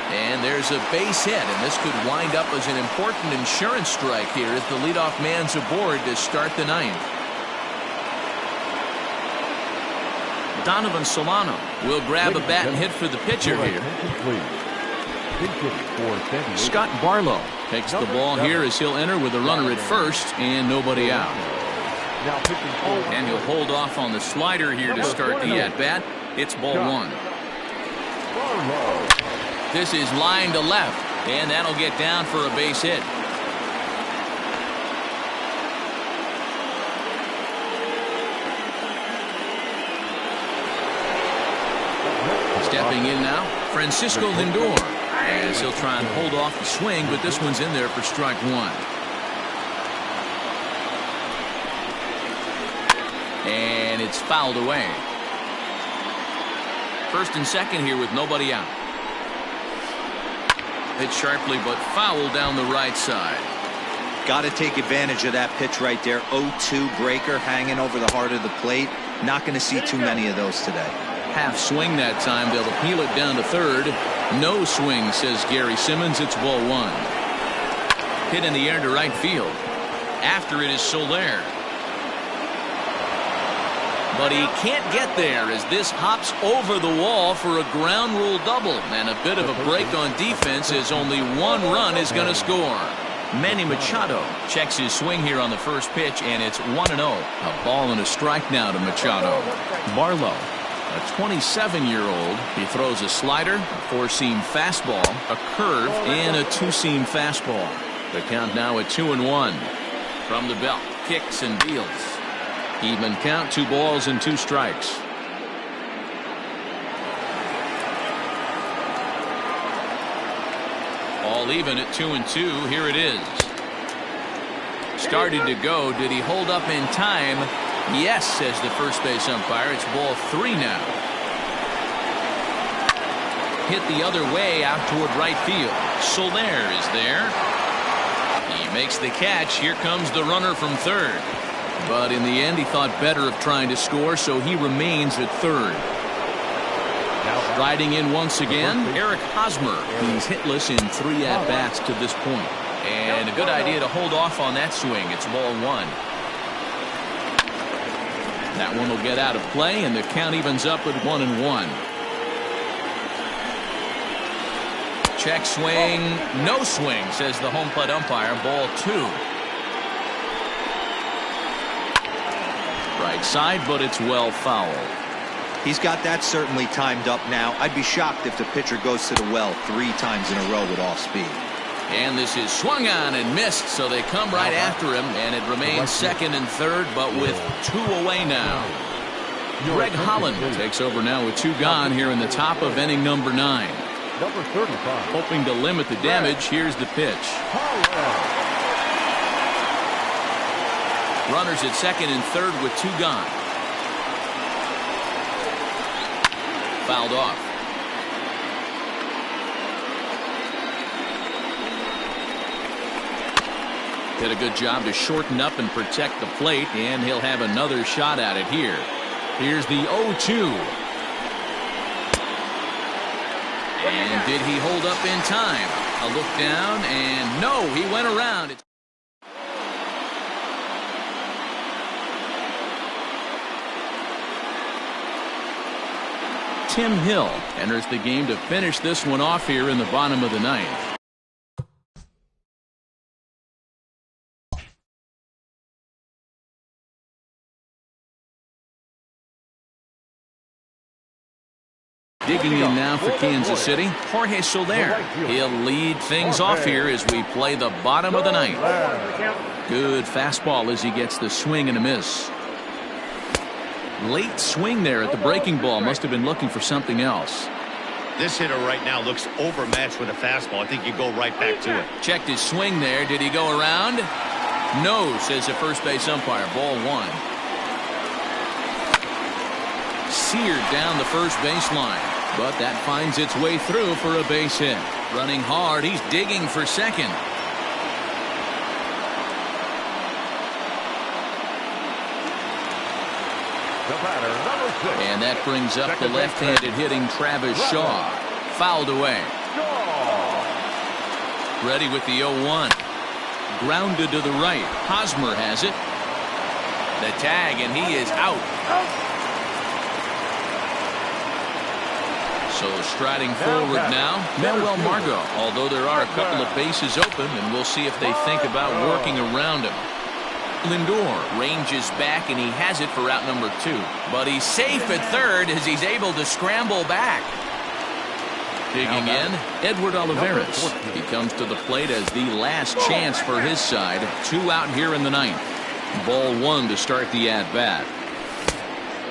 And there's a base hit, and this could wind up as an important insurance strike here as the leadoff man's aboard to start the 9th. Donovan Solano will grab a bat and hit for the pitcher here. Scott Barlow takes the ball here as he'll enter with a runner at first and nobody out. And he'll hold off on the slider here to start the at-bat. It's ball one. This is line to left, and that'll get down for a base hit. Stepping in now, Francisco Lindor, as he'll try and hold off the swing, but this one's in there for strike one. And it's fouled away. First and second here with nobody out. Hit sharply, but foul down the right side. Got to take advantage of that pitch right there. 0-2 breaker hanging over the heart of the plate. Not going to see too many of those today. Half swing that time. They'll appeal it down to third. No swing, says Gary Simmons. It's ball one. Hit in the air to right field. After it is Soler. But he can't get there as this hops over the wall for a ground rule double. And a bit of a break on defense as only one run is going to score. Manny Machado checks his swing here on the first pitch, and it's 1-0. A ball and a strike now to Machado. Barlow, a 27-year-old. He throws a slider, a four-seam fastball, a curve, and a two-seam fastball. The count now at 2-1. From the belt, kicks and deals. Even count, 2 balls and 2 strikes. All even at 2-2. Here it is. Started to go. Did he hold up in time? Yes, says the first base umpire. It's ball 3 now. Hit the other way out toward right field. Soler is there. He makes the catch. Here comes the runner from third. But in the end, he thought better of trying to score, so he remains at third. Riding in once again, Eric Hosmer. He's hitless in 3 at-bats to this point. And a good idea to hold off on that swing. It's ball 1. That one will get out of play, and the count evens up at 1-1. Check swing, no swing, says the home plate umpire. Ball 2. Right side, but it's well fouled. He's got that certainly timed up now. I'd be shocked if the pitcher goes to the well 3 times in a row with off speed. And this is swung on and missed, so they come right after him, and it remains second and third, but with 2 away now. Greg Holland takes over now with 2 gone here in the top of inning number 9. Number 35. Hoping to limit the damage, here's the pitch. Runners at second and third with 2 gone. Fouled off. Did a good job to shorten up and protect the plate, and he'll have another shot at it here. Here's the 0-2. And did he hold up in time? A look down, and no, he went around. Tim Hill enters the game to finish this one off here in the bottom of the 9th. Digging in now for Kansas City, Jorge Soler. He'll lead things off here as we play the bottom of the 9th. Good fastball as he gets the swing and a miss. Late swing there at the breaking ball. Must have been looking for something else. This hitter right now looks overmatched with a fastball. I think you go right back to it. Checked his swing there. Did he go around? No, says the first base umpire. Ball 1. Seared down the first baseline, but that finds its way through for a base hit. Running hard, he's digging for second. The batter, number 6. And that brings up the left-handed hitting Travis Shaw. Fouled away. Ready with the 0-1. Grounded to the right. Hosmer has it. The tag, and he is out. So striding forward now, Manuel Margot, although there are a couple of bases open, and we'll see if they think about working around him. Lindor ranges back, and he has it for out number 2. But he's safe at third as he's able to scramble back. Digging in, Edward Olivares. He comes to the plate as the last chance for his side. 2 out here in the 9th. Ball 1 to start the at-bat.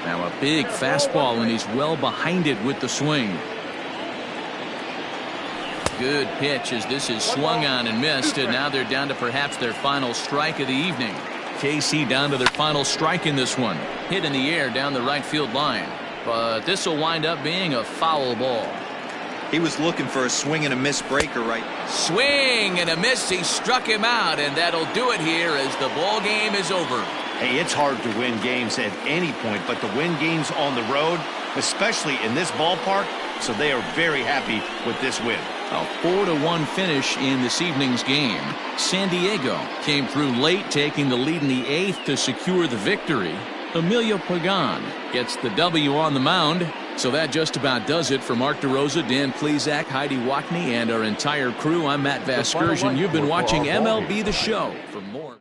Now a big fastball, and he's well behind it with the swing. Good pitch as this is swung on and missed, and now they're down to perhaps their final strike of the evening. KC down to their final strike in this one. Hit in the air down the right field line. But this will wind up being a foul ball. He was looking for a swing and a miss breaker right. Swing and a miss. He struck him out, and that'll do it here as the ball game is over. Hey, it's hard to win games at any point, but to win games on the road, especially in this ballpark, so they are very happy with this win. A 4-1 finish in this evening's game. San Diego came through late, taking the lead in the 8th to secure the victory. Emilio Pagan gets the W on the mound. So that just about does it for Mark DeRosa, Dan Plesac, Heidi Wackney, and our entire crew. I'm Matt Vasgersian. You've been watching MLB The Show. For more